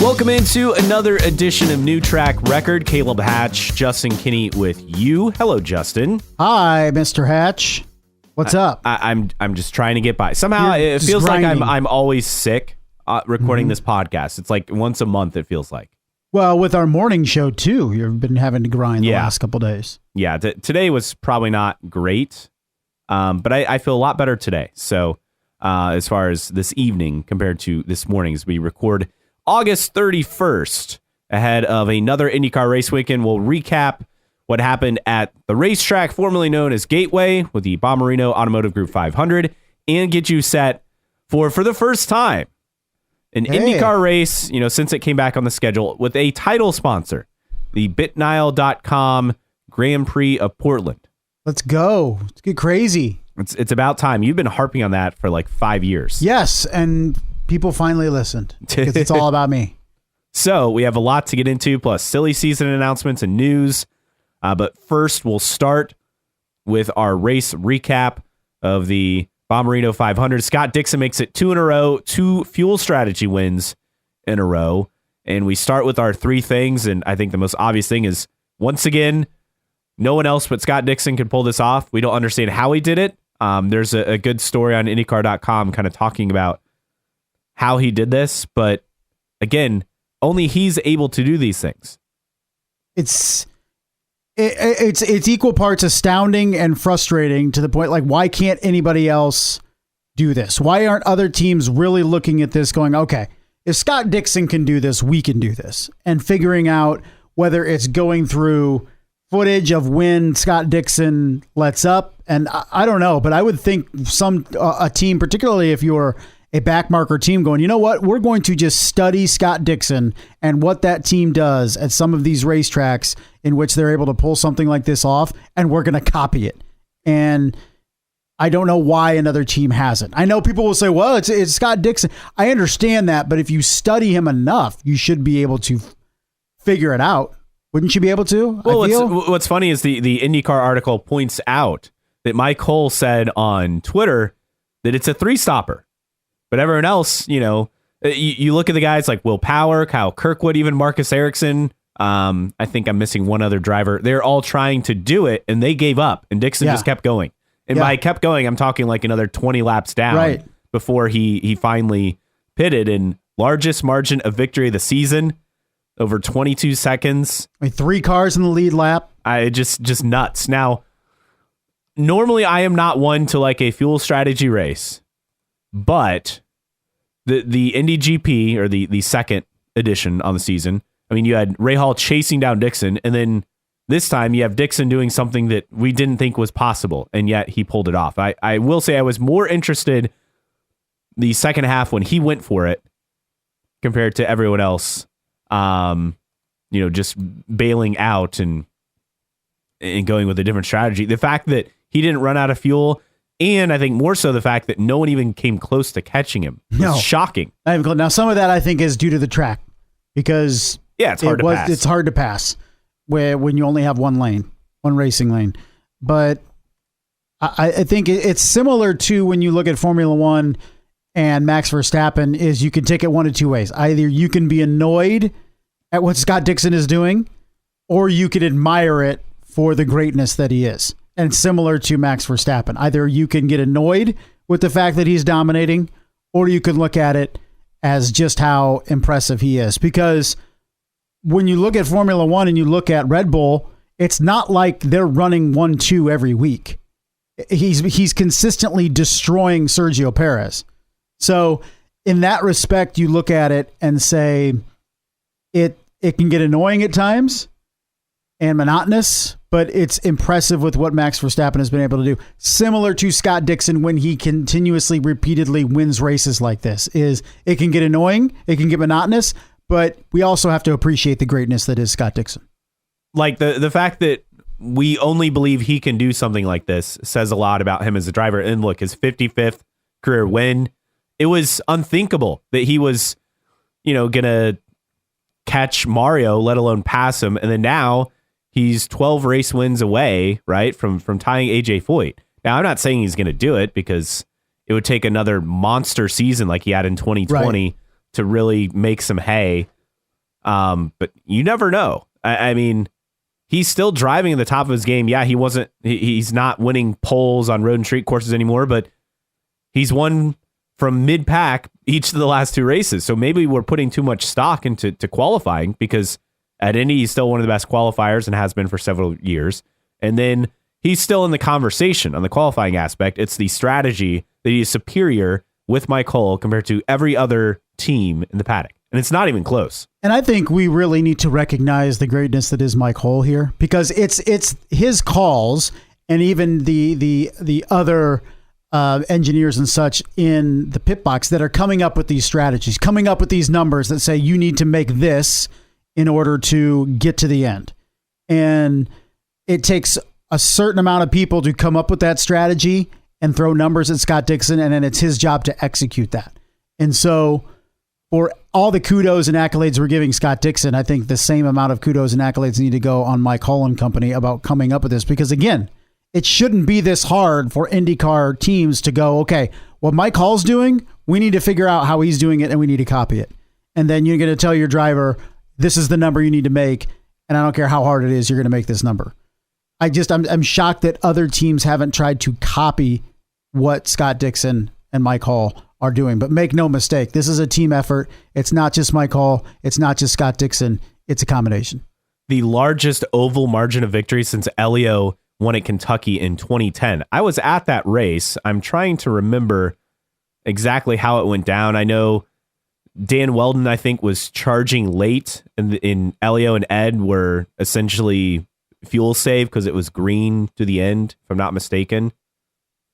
Welcome into another edition of New Track Record. Caleb Hatch, Justin Kinney with you. Hello, Justin. Hi, Mr. Hatch. What's up? I'm just trying to get by. Somehow it feels grinding. like I'm always sick recording this podcast. It's like once a month. It feels like. Well, with our morning show too, you've been having to grind the last couple days. Yeah, today was probably not great, but I feel a lot better today. So as far as this evening compared to this morning, as we record August 31st, ahead of another IndyCar race weekend, we'll recap what happened at the racetrack formerly known as Gateway with the Bommarito Automotive Group 500 and get you set for the first time an IndyCar race, since it came back on the schedule with a title sponsor, the BitNile.com Grand Prix of Portland. Let's go. Let's get crazy. It's about time. You've been harping on that for like 5 years. Yes, and people finally listened because it's all about me. So we have a lot to get into, plus silly season announcements and news. But first, we'll start with our race recap of the Bommarito 500. Scott Dixon makes it 2 in a row, 2 fuel strategy wins in a row. And we start with our 3 things. And I think the most obvious thing is, once again, no one else but Scott Dixon could pull this off. We don't understand how he did it. There's a good story on IndyCar.com kind of talking about how he did this. But again, only he's able to do these things. It's equal parts astounding and frustrating to the point, like, why can't anybody else do this? Why aren't other teams really looking at this going, okay, if Scott Dixon can do this, we can do this, and figuring out whether it's going through footage of when Scott Dixon lets up. And I don't know, but I would think a team, particularly if you're a backmarker team, going, you know what, we're going to just study Scott Dixon and what that team does at some of these racetracks in which they're able to pull something like this off, and we're going to copy it. And I don't know why another team hasn't. I know people will say, well, it's Scott Dixon. I understand that, but if you study him enough, you should be able to figure it out. Wouldn't you be able to? Well, what's funny is the IndyCar article points out that Mike Hull said on Twitter that it's a 3-stopper. But everyone else, you look at the guys like Will Power, Kyle Kirkwood, even Marcus Ericsson. I think I'm missing one other driver. They're all trying to do it, and they gave up, and Dixon just kept going. And by kept going, I'm talking like another 20 laps down before he finally pitted. And largest margin of victory of the season, over 22 seconds. 3 cars in the lead lap. Just nuts. Now, normally I am not one to like a fuel strategy race. But the Indy GP, or the second edition on the season, I mean, you had Ray Hall chasing down Dixon, and then this time you have Dixon doing something that we didn't think was possible, and yet he pulled it off. I will say I was more interested the second half when he went for it compared to everyone else, just bailing out and going with a different strategy. The fact that he didn't run out of fuel, and I think more so the fact that no one even came close to catching him, was shocking. Now, some of that I think is due to the track, because it's hard to pass. It's hard to pass when you only have one racing lane. But I think it's similar to when you look at Formula One and Max Verstappen, is you can take it one of 2 ways. Either you can be annoyed at what Scott Dixon is doing, or you can admire it for the greatness that he is. And similar to Max Verstappen, either you can get annoyed with the fact that he's dominating, or you can look at it as just how impressive he is. Because when you look at Formula One and you look at Red Bull, it's not like they're running 1-2 every week. He's consistently destroying Sergio Perez. So in that respect, you look at it and say it can get annoying at times and monotonous, but it's impressive with what Max Verstappen has been able to do. Similar to Scott Dixon, when he continuously, repeatedly wins races like this, is it can get annoying, it can get monotonous, but we also have to appreciate the greatness that is Scott Dixon. Like the fact that we only believe he can do something like this says a lot about him as a driver. And look, his 55th career win, it was unthinkable that he was, going to catch Mario, let alone pass him. And then now he's 12 race wins away, right, from tying AJ Foyt. Now, I'm not saying he's going to do it, because it would take another monster season like he had in 2020 to really make some hay. But you never know. I mean, he's still driving at the top of his game. Yeah, he's not winning poles on road and street courses anymore, but he's won from mid-pack each of the last 2 races. So maybe we're putting too much stock into qualifying, because at Indy, he's still one of the best qualifiers and has been for several years. And then he's still in the conversation on the qualifying aspect. It's the strategy that he is superior with Mike Hull compared to every other team in the paddock. And it's not even close. And I think we really need to recognize the greatness that is Mike Hull here, because it's his calls, and even the other engineers and such in the pit box that are coming up with these strategies, coming up with these numbers that say you need to make this in order to get to the end. And it takes a certain amount of people to come up with that strategy and throw numbers at Scott Dixon, and then it's his job to execute that. And so for all the kudos and accolades we're giving Scott Dixon, I think the same amount of kudos and accolades need to go on Mike Hull and company about coming up with this, because again, it shouldn't be this hard for IndyCar teams to go, okay, what Mike Hull's doing, we need to figure out how he's doing it, and we need to copy it. And then you're going to tell your driver, this is the number you need to make, and I don't care how hard it is, you're going to make this number. I'm shocked that other teams haven't tried to copy what Scott Dixon and Mike Hull are doing. But make no mistake, this is a team effort. It's not just Mike Hull. It's not just Scott Dixon. It's a combination. The largest oval margin of victory since Elio won at Kentucky in 2010. I was at that race. I'm trying to remember exactly how it went down. I know Dan Weldon, I think, was charging late, and in Elio and Ed were essentially fuel save because it was green to the end, if I'm not mistaken.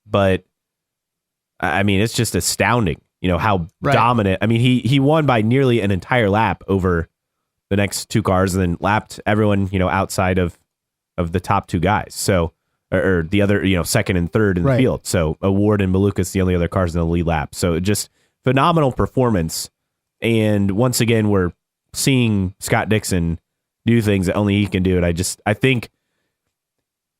But I mean, it's just astounding, how dominant. I mean, he won by nearly an entire lap over the next 2 cars, and then lapped everyone, outside of the top 2 guys. So, or the other, second and third in the field. So Ward and Malukas, the only other cars in the lead lap. So just phenomenal performance. And once again, we're seeing Scott Dixon do things that only he can do. And I think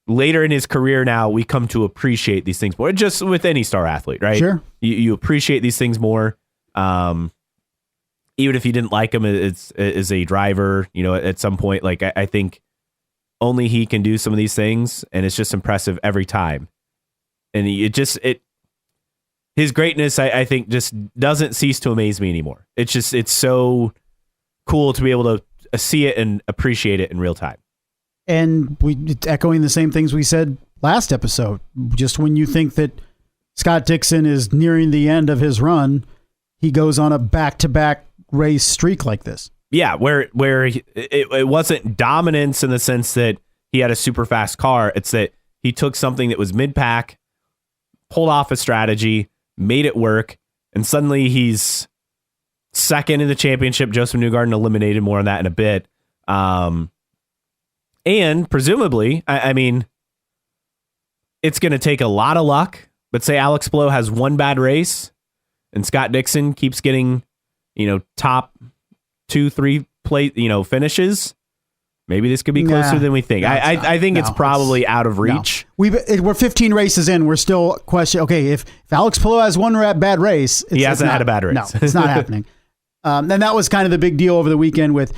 later in his career now, we come to appreciate these things more, just with any star athlete, right? Sure. You appreciate these things more. Even if you didn't like him as a driver, at some point, like I think only he can do some of these things, and it's just impressive every time. And his greatness, I think, just doesn't cease to amaze me anymore. It's so cool to be able to see it and appreciate it in real time. And echoing the same things we said last episode, just when you think that Scott Dixon is nearing the end of his run, he goes on a back-to-back race streak like this. Yeah, where it wasn't dominance in the sense that he had a super fast car. It's that he took something that was mid-pack, pulled off a strategy, made it work, and suddenly he's second in the championship. Joseph Newgarden eliminated. More on that in a bit. And presumably, I mean, it's going to take a lot of luck, but say Alex Blow has one bad race and Scott Dixon keeps getting, top 2-3 finishes. Maybe this could be closer than we think. I think it's probably out of reach. No. We're 15 races in. We're still questioning. Okay, if Alex Palou has one bad race, he hasn't had a bad race. No, it's not happening. And that was kind of the big deal over the weekend with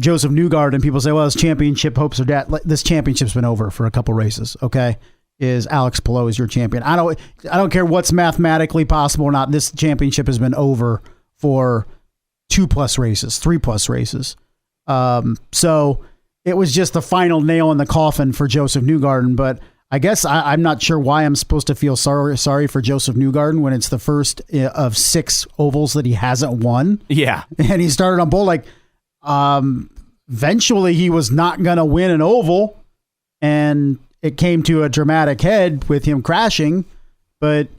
Joseph Newgarden. People say, well, his championship hopes are dead. This championship's been over for a couple races. Okay, is Alex Palou is your champion? I don't care what's mathematically possible or not. This championship has been over for 2+ races, 3+ races. So it was just the final nail in the coffin for Joseph Newgarden. But I guess I'm not sure why I'm supposed to feel sorry for Joseph Newgarden when it's the first of 6 ovals that he hasn't won. Yeah. And he started on pole. Eventually he was not going to win an oval, and it came to a dramatic head with him crashing. But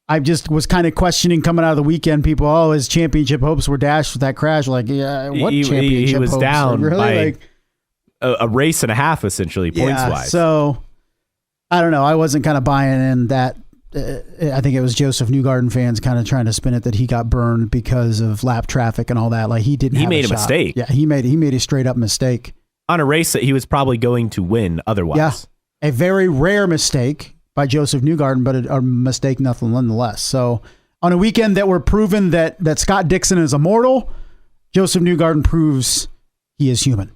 I just was kind of questioning coming out of the weekend, people, his championship hopes were dashed with that crash. Like, yeah, what championship he was hopes? down really? by a race and a half, essentially, points-wise. So, I don't know. I wasn't kind of buying in that. I think it was Joseph Newgarden fans kind of trying to spin it that he got burned because of lap traffic and all that. Like, he didn't. He made a mistake. Yeah, he made a straight up mistake on a race that he was probably going to win otherwise. Yeah, a very rare mistake by Joseph Newgarden, but a mistake nonetheless. So on a weekend that we're proven that Scott Dixon is immortal, Joseph Newgarden proves he is human.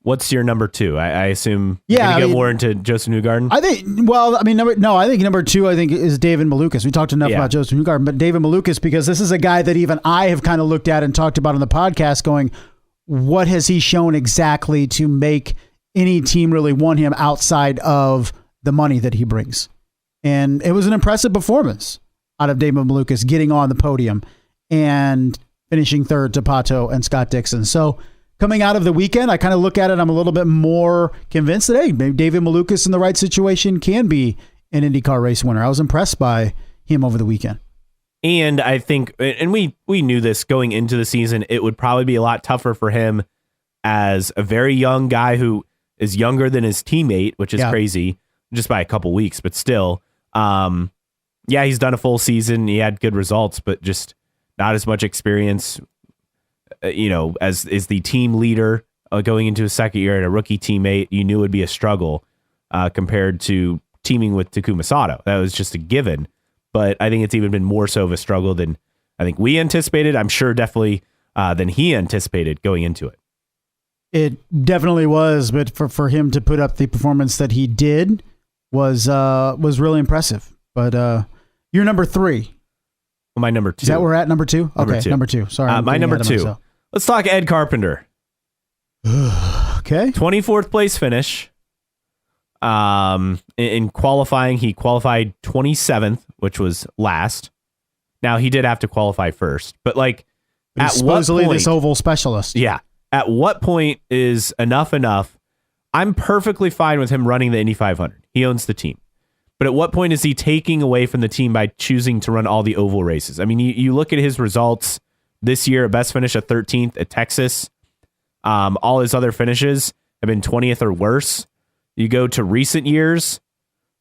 What's your number 2? I assume you're going to go more into Joseph Newgarden? I think number 2, is David Malukas. We talked enough about Joseph Newgarden, but David Malukas, because this is a guy that even I have kind of looked at and talked about on the podcast going, what has he shown exactly to make any team really want him outside of the money that he brings? And it was an impressive performance out of David Malukas, getting on the podium and finishing third to Pato and Scott Dixon. So coming out of the weekend, I kind of look at it, I'm a little bit more convinced that, hey, maybe David Malukas in the right situation can be an IndyCar race winner. I was impressed by him over the weekend. And I think, and we knew this going into the season, it would probably be a lot tougher for him as a very young guy who is younger than his teammate, which is crazy, just by a couple weeks, but still. He's done a full season. He had good results, but just not as much experience, as is the team leader going into his second year and a rookie teammate. You knew it would be a struggle compared to teaming with Takuma Sato. That was just a given. But I think it's even been more so of a struggle than I think we anticipated. I'm sure definitely than he anticipated going into it. It definitely was, but for him to put up the performance that he did was really impressive. But you're number 3. Well, my number 2. Is that where we're at? Number 2? Okay, number two. Sorry. My number 2. Let's talk Ed Carpenter. Okay. 24th place finish. In qualifying, he qualified 27th, which was last. Now, he did have to qualify first, but at supposedly what point, this oval specialist. Yeah. At what point is enough? I'm perfectly fine with him running the Indy 500. He owns the team. But at what point is he taking away from the team by choosing to run all the oval races? I mean, you look at his results this year, a best finish at 13th at Texas. All his other finishes have been 20th or worse. You go to recent years,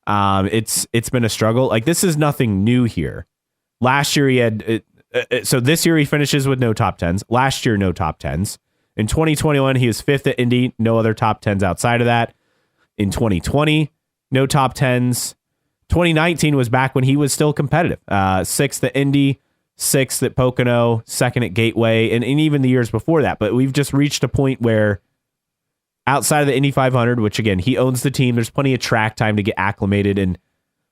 it's been a struggle. This is nothing new here. Last year he had, so this year he finishes with no top 10s. Last year, no top 10s. In 2021, he was 5th at Indy, no other top 10s outside of that. In 2020, no top 10s. 2019 was back when he was still competitive. 6th at Indy, 6th at Pocono, 2nd at Gateway, and even the years before that. But we've just reached a point where outside of the Indy 500, which again, he owns the team, there's plenty of track time to get acclimated. And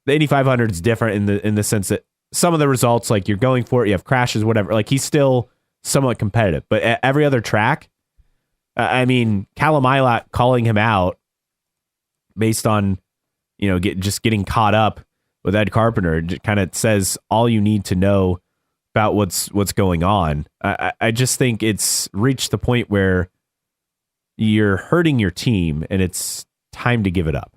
the Indy 500 is different in the sense that some of the results, you're going for it, you have crashes, whatever. He's still somewhat competitive. But at every other track, Callum Ilott calling him out based on, just getting caught up with Ed Carpenter, it kind of says all you need to know about what's going on. I just think it's reached the point where you're hurting your team and it's time to give it up.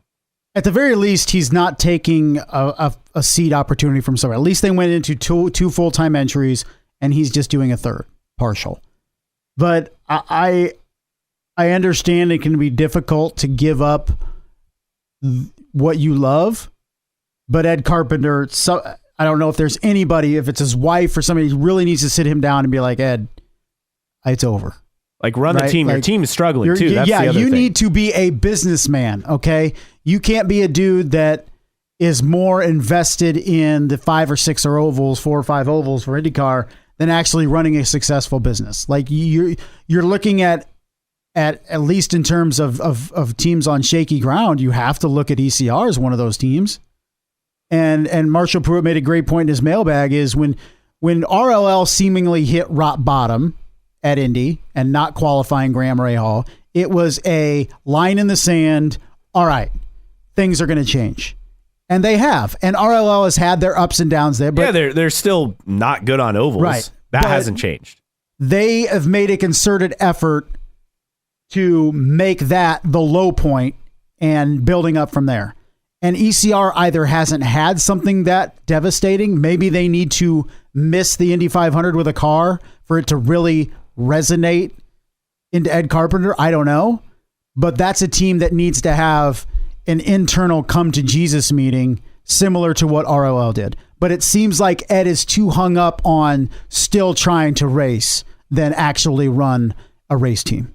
At the very least, he's not taking a seat opportunity from somewhere. At least they went into two full-time entries and he's just doing a third partial. But I understand it can be difficult to give up what you love, but Ed Carpenter, I don't know if there's anybody, if it's his wife or somebody, really needs to sit him down and be like, Ed, it's over. Run the team. Your team is struggling too. That's the other thing. Need to be a businessman. Okay. You can't be a dude that is more invested in the 5 or 6 or ovals, 4 or 5 ovals for IndyCar than actually running a successful business. You're looking at least in terms of teams on shaky ground, you have to look at ECR as one of those teams. And Marshall Pruitt made a great point in his mailbag is when RLL seemingly hit rock bottom at Indy and not qualifying Graham Rahal, it was a line in the sand. All right, things are going to change. And they have. And RLL has had their ups and downs there. But they're still not good on ovals. Right. That hasn't changed. They have made a concerted effort to make that the low point and building up from there. And ECR either hasn't had something that devastating. Maybe they need to miss the Indy 500 with a car for it to really resonate into Ed Carpenter. I don't know. But that's a team that needs to have an internal come to Jesus meeting similar to what ROL did. But it seems like Ed is too hung up on still trying to race than actually run a race team.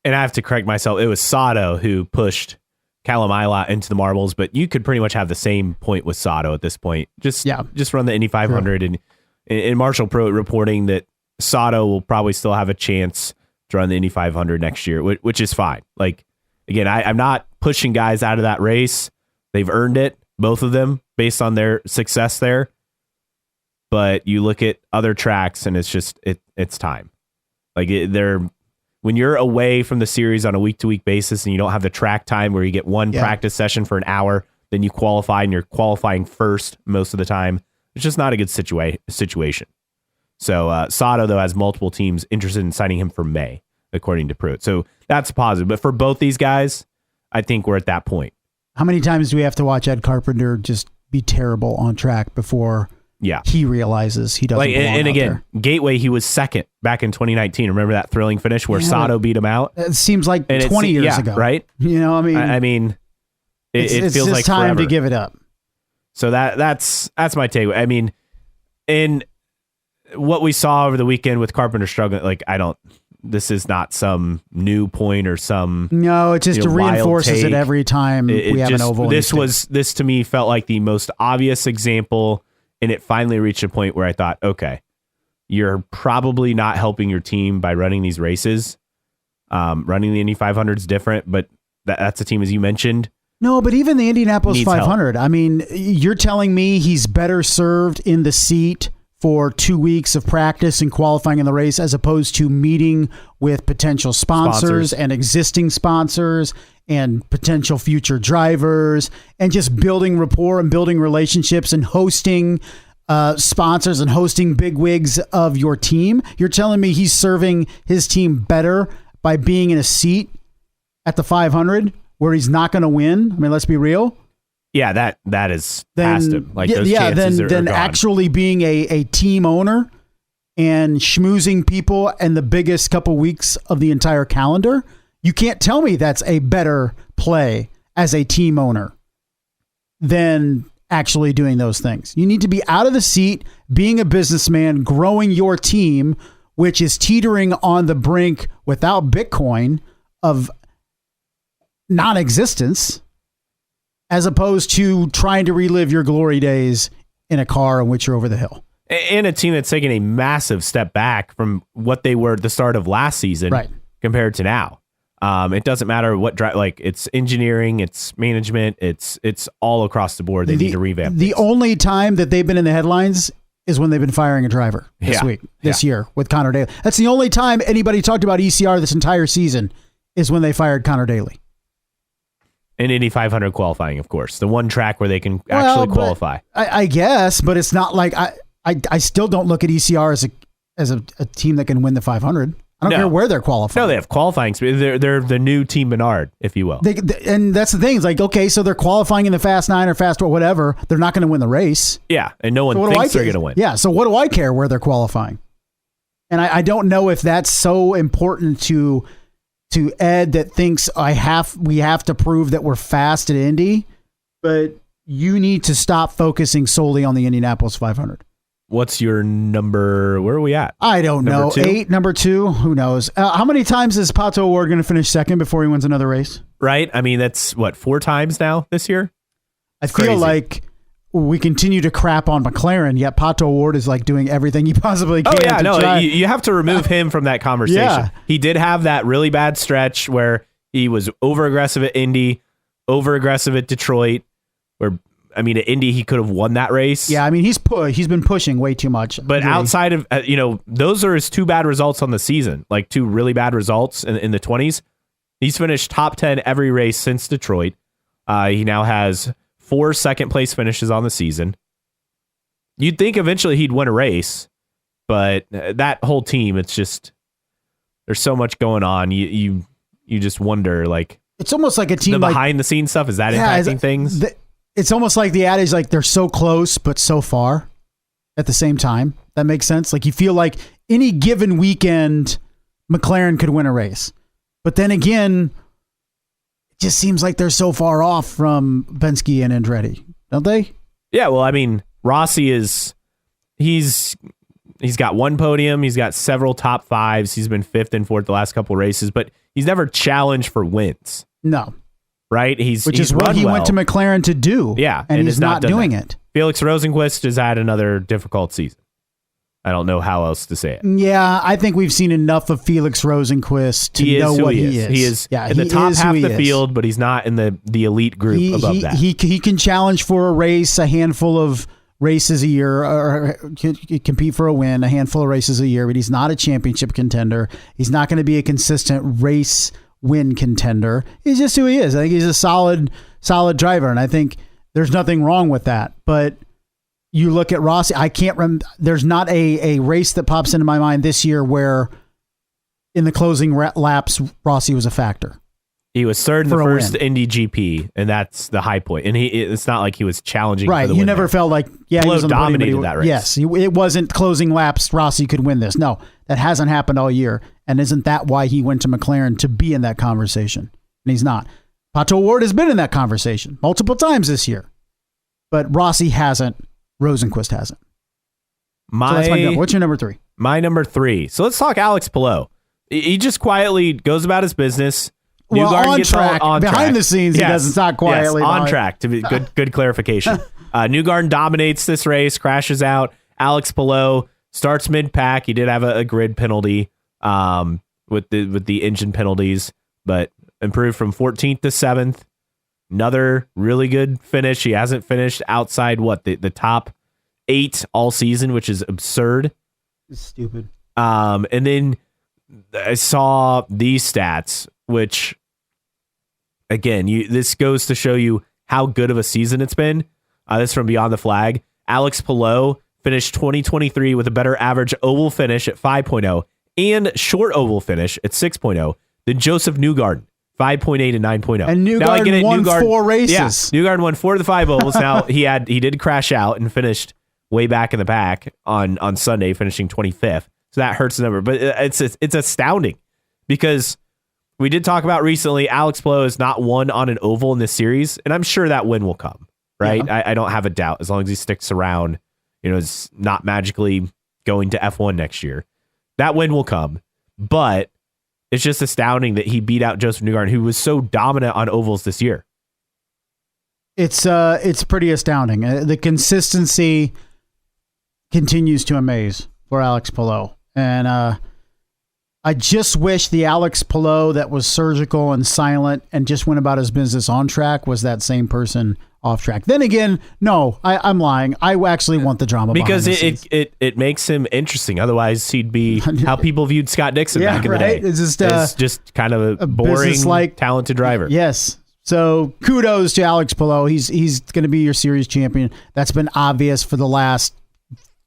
And I have to correct myself. It was Sato who pushed Callum Ilott into the marbles, but you could pretty much have the same point with Sato at this point. Just run the Indy 500. Sure. And Marshall Pruitt reporting that Sato will probably still have a chance to run the Indy 500 next year, which is fine. Like, again, I'm not pushing guys out of that race. They've earned it, both of them, based on their success there. But you look at other tracks, and it's just it's time. Like when you're away from the series on a week-to-week basis, and you don't have the track time where you get one practice session for an hour, then you qualify, and you're qualifying first most of the time. It's just not a good situation. So Sato, though, has multiple teams interested in signing him for May, according to Pruitt. So that's positive. But for both these guys, I think we're at that point. How many times do we have to watch Ed Carpenter just be terrible on track before he realizes he doesn't belong and again, out there? Gateway, he was second back in 2019. Remember that thrilling finish where Sato beat him out? It seems like 20 years ago. Right? You know, I mean, it feels just like time forever. to give it up. So that's my takeaway. I mean, in what we saw over the weekend with Carpenter struggling, this is not some new point or some it just reinforces it every time we have an oval. This to me felt like the most obvious example, and it finally reached a point where I thought, okay, you're probably not helping your team by running these races. Running the Indy 500 is different, but that's a team, as you mentioned. No, but even the Indianapolis 500, help. I mean, you're telling me he's better served in the seat for 2 weeks of practice and qualifying in the race as opposed to meeting with potential sponsors and existing sponsors and potential future drivers and just building rapport and building relationships and hosting sponsors and hosting bigwigs of your team. You're telling me he's serving his team better by being in a seat at the 500 where he's not going to win? I mean, let's be real. Yeah, that is past him. Like those chances are then gone. Actually being a team owner and schmoozing people in the biggest couple weeks of the entire calendar, you can't tell me that's a better play as a team owner than actually doing those things. You need to be out of the seat, being a businessman, growing your team, which is teetering on the brink without Bitcoin of non-existence, as opposed to trying to relive your glory days in a car in which you're over the hill. And a team that's taken a massive step back from what they were at the start of last season compared to now. It doesn't matter what it's engineering, it's management, it's all across the board. They need to revamp. The only time that they've been in the headlines is when they've been firing a driver this year with Connor Daly. That's the only time anybody talked about ECR this entire season is when they fired Connor Daly. And Indy 500 qualifying, of course. The one track where they can actually qualify. I guess, but it's not like I still don't look at ECR as a team that can win the 500. I don't care where they're qualifying. No, they have qualifying speed. They're the new Team Menard, if you will. And that's the thing. It's like, okay, so they're qualifying in the Fast 9 or Fast 12, whatever. They're not going to win the race. Yeah, and no one thinks they're going to win. Yeah, so what do I care where they're qualifying? And I don't know if that's so important to Ed that thinks we have to prove that we're fast at Indy, but you need to stop focusing solely on the Indianapolis 500. What's your number? Where are we at? I don't know. Number 2? 8, number 2. Who knows? How many times is Pato O'Ward going to finish second before he wins another race? Right. I mean, that's 4 times now this year. I feel like we continue to crap on McLaren, yet Pato O'Ward is like doing everything he possibly can. Oh yeah, try. You have to remove him from that conversation. Yeah. He did have that really bad stretch where he was over aggressive at Indy, over aggressive at Detroit. Where at Indy he could have won that race. Yeah, he's been pushing way too much. But really, outside of those are his 2 bad results on the season, like 2 really bad results in the 20s. He's finished top 10 every race since Detroit. He now has 4 second place finishes on the season. You'd think eventually he'd win a race, but that whole team, it's just there's so much going on. You just wonder, like, it's almost like a team the behind the scenes stuff, is that impacting things? It's almost like the adage, like they're so close but so far at the same time. That makes sense. Like you feel like any given weekend McLaren could win a race, but then again, it just seems like they're so far off from Penske and Andretti, don't they? Yeah. Well, Rossi he's got 1 podium. He's got several top 5s. He's been 5th and 4th the last couple races, but he's never challenged for wins. No. Right? Which is what he went to McLaren to do. Yeah. And he's not doing it. Felix Rosenqvist has had another difficult season. I don't know how else to say it. Yeah, I think we've seen enough of Felix Rosenqvist to know what he is. He is in the top half of the field, but he's not in the elite group above that. He can challenge for a race, a handful of races a year, or compete for a win, a handful of races a year, but he's not a championship contender. He's not going to be a consistent race win contender. He's just who he is. I think he's a solid driver, and I think there's nothing wrong with that. But you look at Rossi, I can't remember. There's not a race that pops into my mind this year where in the closing laps, Rossi was a factor. He was third in the first Indy GP, and that's the high point. And it's not like he was challenging for the win. You never felt like, he was dominated that race. Yes, it wasn't closing laps, Rossi could win this. No, that hasn't happened all year. And isn't that why he went to McLaren, to be in that conversation? And he's not. Pato O'Ward has been in that conversation multiple times this year, but Rossi hasn't. Rosenqvist hasn't. So that's my number. What's your number 3? My number 3. So let's talk Alex Palou. He just quietly goes about his business. On track. Behind the scenes, he doesn't talk quietly. Yes, on track. To be good clarification. Newgarden dominates this race, crashes out. Alex Palou starts mid-pack. He did have a grid penalty with the engine penalties, but improved from 14th to 7th. Another really good finish. He hasn't finished outside the top 8 all season, which is absurd. It's stupid. And then I saw these stats, which again, this goes to show you how good of a season it's been. This is from Beyond the Flag. Alex Palou finished 2023 with a better average oval finish at 5.0 and short oval finish at 6.0 than Joseph Newgarden. 5.8 and 9.0. And Newgarden won 4 races. Yeah, Newgarden won 4 of the 5 ovals. Now he did crash out and finished way back in the back on Sunday, finishing 25th. So that hurts the number. But it's astounding because we did talk about recently, Alex Palou has not won on an oval in this series, and I'm sure that win will come, right? Yeah. I don't have a doubt as long as he sticks around, is not magically going to F1 next year. That win will come, but it's just astounding that he beat out Joseph Newgarden, who was so dominant on ovals this year. It's pretty astounding. The consistency continues to amaze for Alex Palou, and I just wish the Alex Palou that was surgical and silent and just went about his business on track was that same person off track. Then again, no, I'm lying. I actually want the drama because it makes him interesting. Otherwise, he'd be how people viewed Scott Dixon back in the day. It's just kind of a boring, talented driver. Yes. So kudos to Alex Palou. He's going to be your series champion. That's been obvious for the last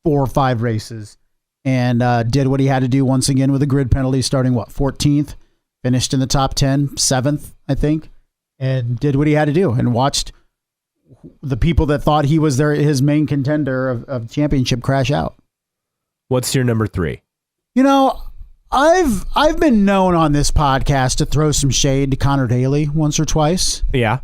4 or 5 races. And did what he had to do once again with a grid penalty, starting 14th, finished in the top 10, 7th, I think, and did what he had to do and watched the people that thought he was his main contender of championship crash out. What's your number 3? I've been known on this podcast to throw some shade to Connor Daly once or twice. Yeah.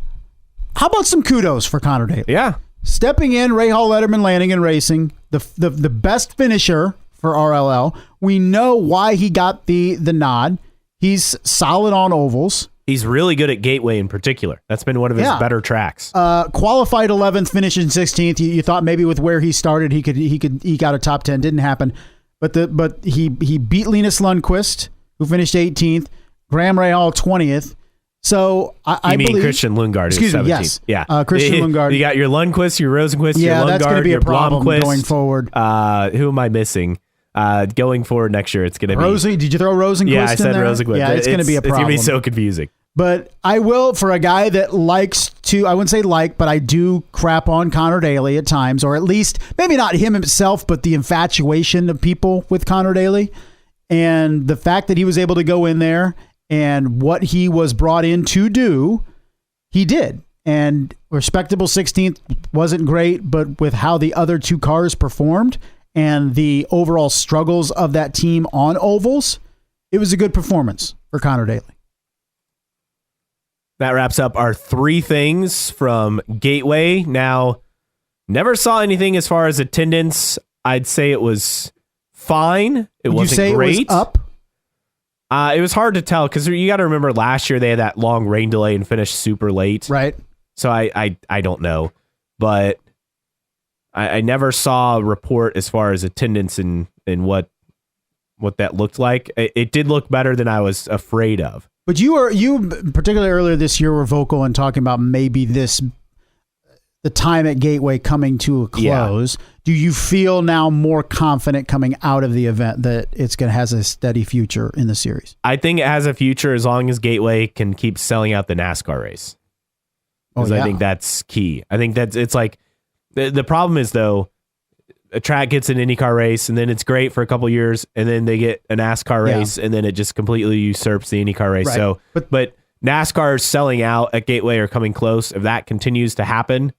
How about some kudos for Connor Daly? Yeah. Stepping in, Ray Hall Letterman landing and racing, the best finisher for RLL. We know why he got the nod. He's solid on ovals. He's really good at Gateway in particular. That's been one of his better tracks. Qualified 11th, finished in 16th. You thought maybe with where he started, he could eke out a top 10. Didn't happen. But he beat Linus Lundqvist, who finished 18th. Graham Rahal 20th. So I believe Christian Lundgaard. Excuse me. 17th. Yes. Yeah. Christian Lundgaard. You got your Lundqvist, your Rosenqvist, your Lundgaard, that's going to be a problem Blomqvist, going forward. Who am I missing? Going forward next year, it's going to be Rosie. Did you throw Rosenqvist? Yeah, I said Rosenqvist. Yeah, it's going to be a problem. It's going to be so confusing. But I will, for a guy that likes to, I wouldn't say but I do crap on Connor Daly at times, or at least maybe not him himself, but the infatuation of people with Connor Daly, and the fact that he was able to go in there and what he was brought in to do, he did. And respectable 16th wasn't great, but with how the other 2 cars performed and the overall struggles of that team on ovals, it was a good performance for Connor Daly. That wraps up our 3 things from Gateway. Now, never saw anything as far as attendance. I'd say it was fine. It wasn't great. It was up? It was hard to tell because you got to remember last year they had that long rain delay and finished super late. Right. So I don't know, but I never saw a report as far as attendance and what that looked like. It did look better than I was afraid of. But you particularly earlier this year were vocal in talking about maybe the time at Gateway coming to a close. Yeah. Do you feel now more confident coming out of the event that it's going to has a steady future in the series? I think it has a future as long as Gateway can keep selling out the NASCAR race. Because I think that's key. I think it's like the problem is though, a track gets an IndyCar race and then it's great for a couple years and then they get a NASCAR race and then it just completely usurps the IndyCar race. Right. So, but NASCAR selling out at Gateway or coming close. If that continues to happen,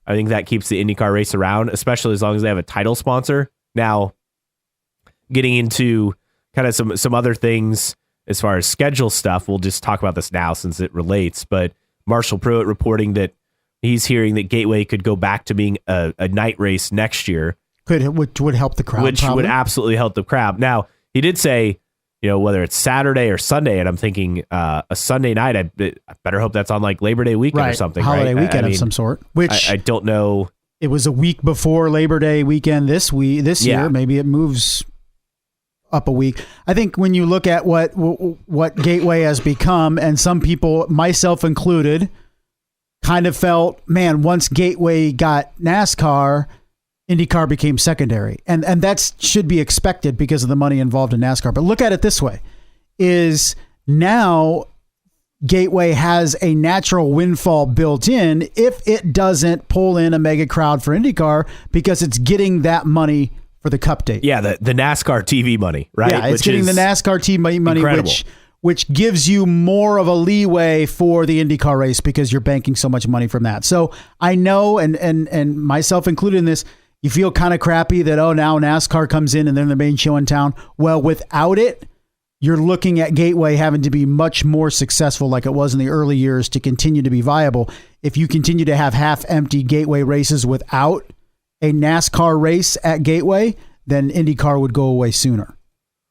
I think that keeps the IndyCar race around, especially as long as they have a title sponsor. Now, getting into kind of some other things as far as schedule stuff, we'll just talk about this now since it relates. But Marshall Pruitt reporting that he's hearing that Gateway could go back to being a night race next year. Which would help the crowd. Which would absolutely help the crowd. Now, he did say, whether it's Saturday or Sunday, and I'm thinking a Sunday night, I better hope that's on like Labor Day weekend or something. Holiday weekend of some sort. Which I don't know. It was a week before Labor Day weekend this year. Maybe it moves up a week. I think when you look at what Gateway has become, and some people, myself included, kind of felt, man, once Gateway got NASCAR, IndyCar became secondary. And that should be expected because of the money involved in NASCAR. But look at it this way, is now Gateway has a natural windfall built in if it doesn't pull in a mega crowd for IndyCar because it's getting that money for the Cup date. Yeah, the NASCAR TV money, right? Yeah, it's getting the NASCAR TV money, incredible. which gives you more of a leeway for the IndyCar race because you're banking so much money from that. So I know, and myself included in this, you feel kind of crappy that, now NASCAR comes in and they're the main show in town. Well, without it, you're looking at Gateway having to be much more successful like it was in the early years to continue to be viable. If you continue to have half-empty Gateway races without a NASCAR race at Gateway, then IndyCar would go away sooner.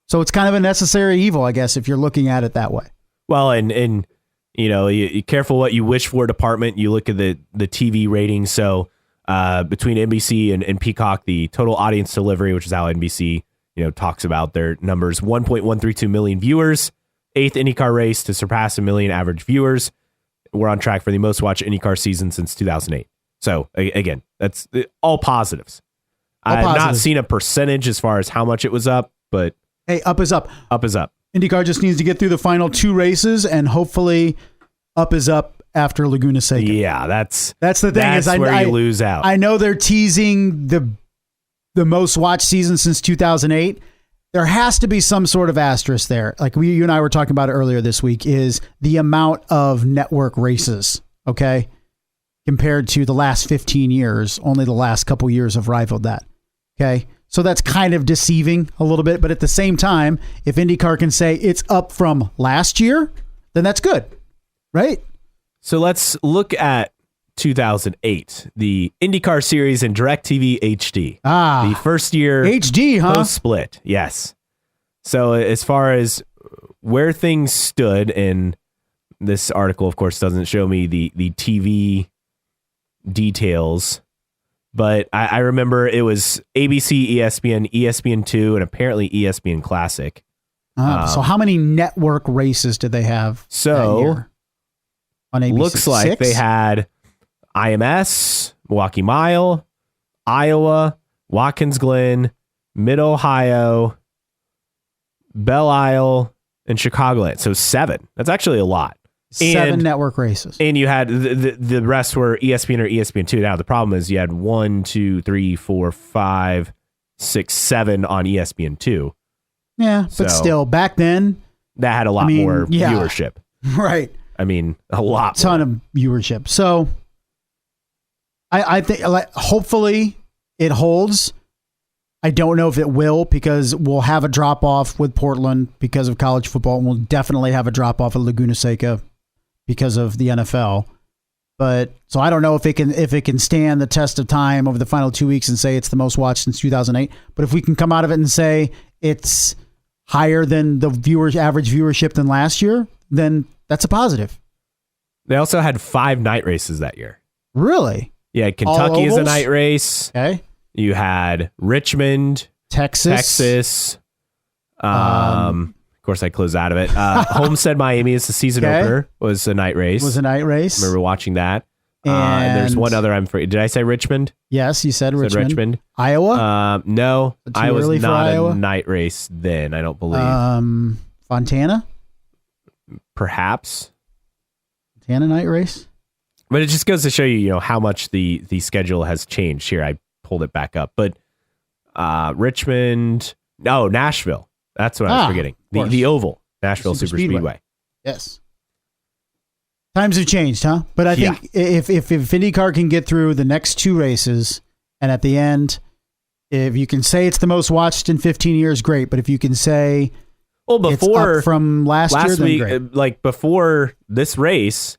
So it's kind of a necessary evil, I guess, if you're looking at it that way. Well, and you careful what you wish for department. You look at the TV ratings. So between NBC and Peacock, the total audience delivery, which is how NBC talks about their numbers, 1.132 million viewers, 8th IndyCar race to surpass 1 million average viewers. We're on track for the most watched IndyCar season since 2008. So again, that's all positives. I've not seen a percentage as far as how much it was up, but hey, up is up. Up is up. IndyCar just needs to get through the final 2 races, and hopefully up is up after Laguna Seca. Yeah, that's the thing. That's where you lose out. I know they're teasing the most watched season since 2008. There has to be some sort of asterisk there. Like you and I were talking about it earlier this week, is the amount of network races, okay? Compared to the last 15 years, only the last couple years have rivaled that, okay? So that's kind of deceiving a little bit. But at the same time, if IndyCar can say it's up from last year, then that's good, right? So let's look at 2008, the IndyCar series in DirecTV HD. The first year HD, huh? Post-split, yes. So as far as where things stood, and this article, of course, doesn't show me the TV details, but I remember it was ABC, ESPN, ESPN2, and apparently ESPN Classic. So how many network races did they have that year on ABC? Looks like 6? They had IMS, Milwaukee Mile, Iowa, Watkins Glen, Mid-Ohio, Belle Isle, and Chicagoland. So 7. That's actually a lot. 7 network races. And you had the rest were ESPN or ESPN2. Now, the problem is you had 1, 2, 3, 4, 5, 6, 7 on ESPN2. Yeah, but still, back then, that had a lot more viewership. Right. I mean, a lot. Ton of viewership. So I think hopefully it holds. I don't know if it will, because we'll have a drop off with Portland because of college football, and we'll definitely have a drop off at Laguna Seca because of the NFL. But so I don't know if it can stand the test of time over the final 2 weeks and say it's the most watched since 2008. But if we can come out of it and say it's higher than the average viewership than last year, then that's a positive. They also had 5 night races that year. Really? Yeah, Kentucky is a night race. Okay. You had Richmond, Texas. Of course, I closed out of it. Homestead, Miami is the season opener. Was a night race. Remember watching that. And there's one other. Did I say Richmond? Yes, you said Richmond. Iowa? No, I was not Iowa? a night race then. I don't believe. Fontana? Perhaps. Fontana night race. But it just goes to show you, how much the schedule has changed here. I pulled it back up, but Richmond. No, Nashville. That's what I was forgetting. The Oval, Nashville Super Speedway. Yes. Times have changed, huh? But I think if IndyCar can get through the next two races, and at the end, if you can say it's the most watched in 15 years, great. But if you can say it's up from last year, then week, great. Like before this race,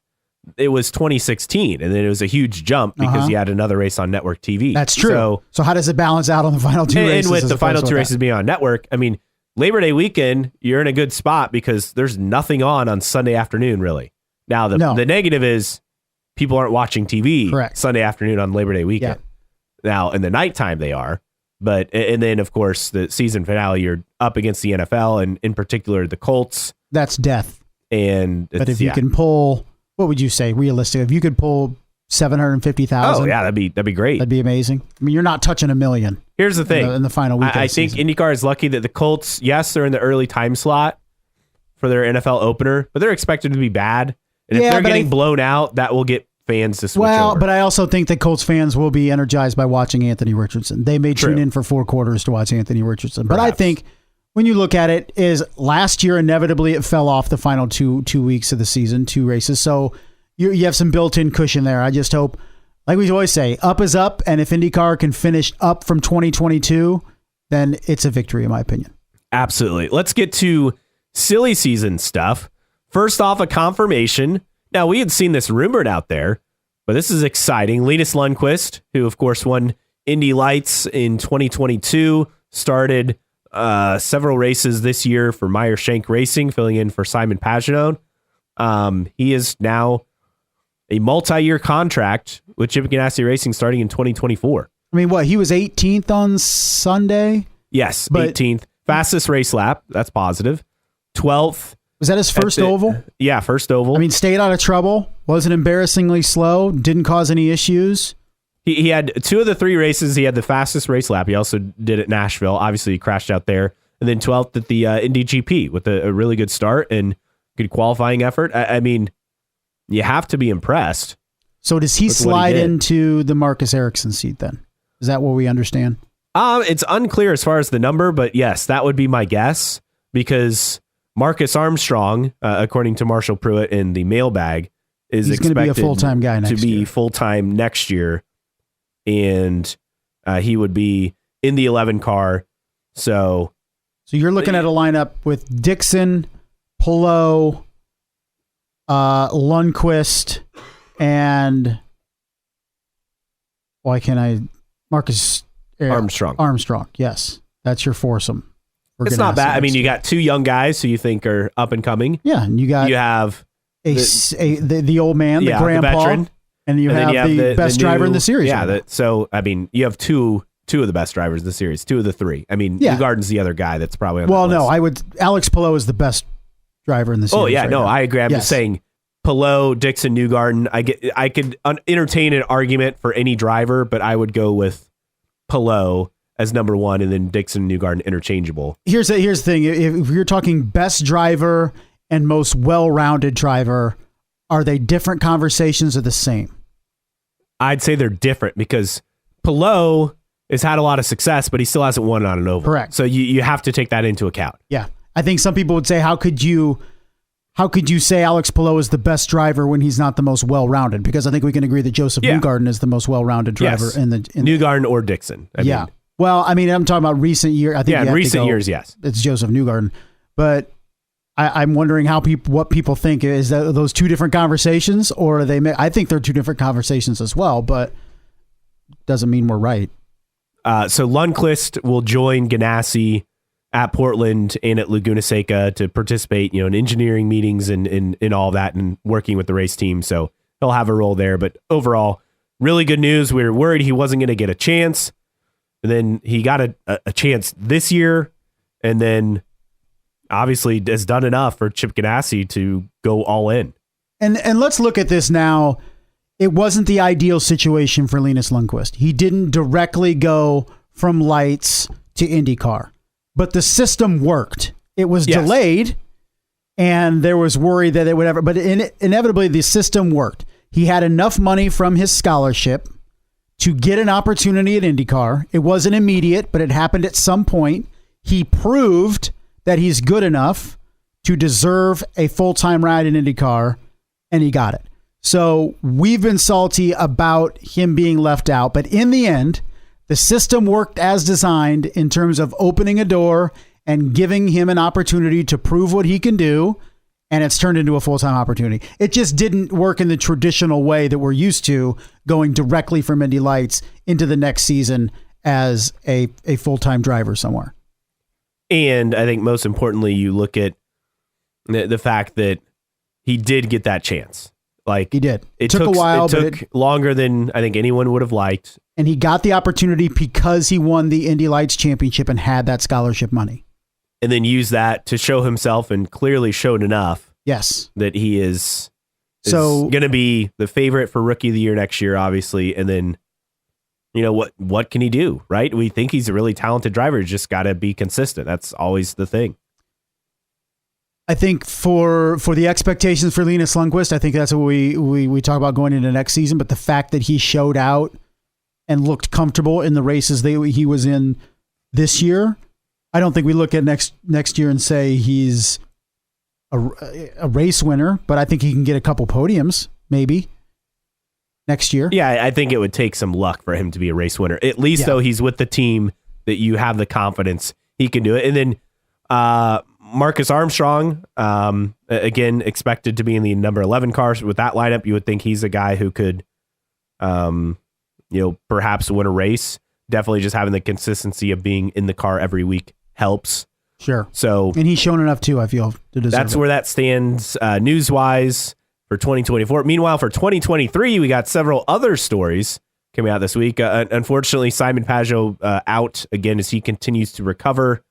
it was 2016, and then it was a huge jump because you had another race on network TV. That's true. So how does it balance out on the final two races? And with the final two races being on network, I mean, Labor Day weekend, you're in a good spot because there's nothing on Sunday afternoon, really. Now, the negative is people aren't watching TV Sunday afternoon on Labor Day weekend. Yeah. Now, in the nighttime, they are. And then, of course, the season finale, you're up against the NFL, and in particular, the Colts. That's death. But if you can pull, what would you say, realistic? If you could pull 750,000. Oh, yeah, that'd be great. That'd be amazing. I mean, you're not touching $1 million. Here's the thing. In the final weekend. I think IndyCar is lucky that the Colts, yes, they're in the early time slot for their NFL opener, but they're expected to be bad. And if they're getting blown out, that will get fans to switch over. But I also think that Colts fans will be energized by watching Anthony Richardson. They may tune in for 4 quarters to watch Anthony Richardson. Perhaps. But I think when you look at it, is last year inevitably it fell off the final two weeks of the season, 2 races. So you have some built-in cushion there. I just hope, like we always say, up is up. And if IndyCar can finish up from 2022, then it's a victory, in my opinion. Absolutely. Let's get to silly season stuff. First off, a confirmation. Now, we had seen this rumored out there, but this is exciting. Linus Lundqvist, who, of course, won Indy Lights in 2022, started several races this year for Meyer Shank Racing, filling in for Simon Pagenaud. He is now a multi-year contract with Chip Ganassi Racing starting in 2024. I mean, what? He was 18th on Sunday? Yes, 18th. Fastest race lap. That's positive. 12th. Was that his first oval? Yeah, first oval. I mean, stayed out of trouble. Wasn't embarrassingly slow. Didn't cause any issues. He had 2 of the 3 races. He had the fastest race lap. He also did at Nashville. Obviously, he crashed out there. And then 12th at the Indy GP with a really good start and good qualifying effort. I mean, you have to be impressed. So does he slide into the Marcus Ericsson seat then? Is that what we understand? It's unclear as far as the number, but yes, that would be my guess because Marcus Armstrong, according to Marshall Pruitt in the mailbag, is expected to be a full-time guy to be full-time next year, and he would be in the 11 car. So you're looking at a lineup with Dixon, Polo, Lundqvist, and Marcus Armstrong. Yes, that's your foursome. It's not bad. I mean, you got 2 young guys who you think are up and coming. Yeah, and you have the old man, the grandpa, the veteran, and you have the best driver in the series. Yeah, so I mean, you have two of the best drivers in the series, 2 of the 3. I mean, Newgarden's the other guy that's probably on the list. No, I would. Alex Palou is the best driver in the series. Oh yeah, now. I agree. I'm just saying, Palou, Dixon, Newgarden. I could entertain an argument for any driver, but I would go with Palou as number 1, and then Dixon and Newgarden interchangeable. Here's the thing. If you're talking best driver and most well-rounded driver, are they different conversations or the same? I'd say they're different because Palou has had a lot of success, but he still hasn't won on an oval. Correct. So you have to take that into account. Yeah. I think some people would say, how could you say Alex Palou is the best driver when he's not the most well-rounded? Because I think we can agree that Joseph Newgarden is the most well-rounded driver in Newgarden or Dixon. I mean, well, I mean, I'm talking about recent year. I think in recent years, yes, it's Joseph Newgarden. But I'm wondering what people think. Is that those 2 different conversations, or are they? I think they're 2 different conversations as well, but doesn't mean we're right. So Lundqvist will join Ganassi at Portland and at Laguna Seca to participate, in engineering meetings and all that, and working with the race team. So he'll have a role there. But overall, really good news. We were worried he wasn't going to get a chance. And then he got a chance this year, and then obviously has done enough for Chip Ganassi to go all in. And let's look at this now. It wasn't the ideal situation for Linus Lundqvist. He didn't directly go from lights to IndyCar, but the system worked. It was delayed, and there was worry that it would ever, but inevitably the system worked. He had enough money from his scholarship to get an opportunity at IndyCar. It wasn't immediate, but it happened at some point. He proved that he's good enough to deserve a full-time ride in IndyCar, and he got it. So we've been salty about him being left out, but in the end, the system worked as designed in terms of opening a door and giving him an opportunity to prove what he can do, and it's turned into a full-time opportunity. It just didn't work in the traditional way that we're used to, going directly from Indy Lights into the next season as a full-time driver somewhere. And I think most importantly, you look at the fact that he did get that chance. Like he did. It took a while. It took longer than I think anyone would have liked. And he got the opportunity because he won the Indy Lights championship and had that scholarship money. And then used that to show himself, and clearly showed enough. Yes. That he is going to be the favorite for Rookie of the Year next year, obviously. And then, what can he do, right? We think he's a really talented driver. He's just got to be consistent. That's always the thing. I think for the expectations for Linus Lundqvist, I think that's what we talk about going into next season. But the fact that he showed out and looked comfortable in the races that he was in this year, I don't think we look at next year and say he's a race winner, but I think he can get a couple podiums maybe next year. Yeah, I think it would take some luck for him to be a race winner. At least though he's with the team that you have the confidence he can do it. And then Marcus Armstrong, again, expected to be in the number 11 car. With that lineup, you would think he's a guy who could, perhaps win a race. Definitely just having the consistency of being in the car every week helps. Sure. So, and he's shown enough too, I feel, to deserve that's where that stands news-wise for 2024. Meanwhile, for 2023, we got several other stories coming out this week. Unfortunately, Simon Pageau out again as he continues to recover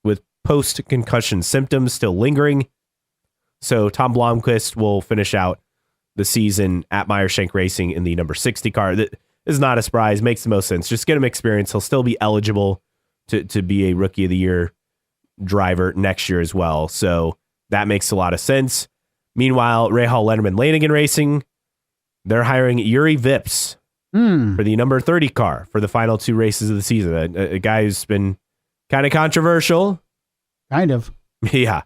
with post-concussion symptoms still lingering. So Tom Blomqvist will finish out the season at Meyershank Racing in the number 60 car. That is not a surprise. Makes the most sense. Just get him experience. He'll still be eligible to be a Rookie of the Year driver next year as well. So that makes a lot of sense. Meanwhile, Rahal Letterman Lanigan Racing, they're hiring Yuri Vips for the number 30 car for the final two races of the season. A guy who's been kind of controversial. Kind of. Yeah.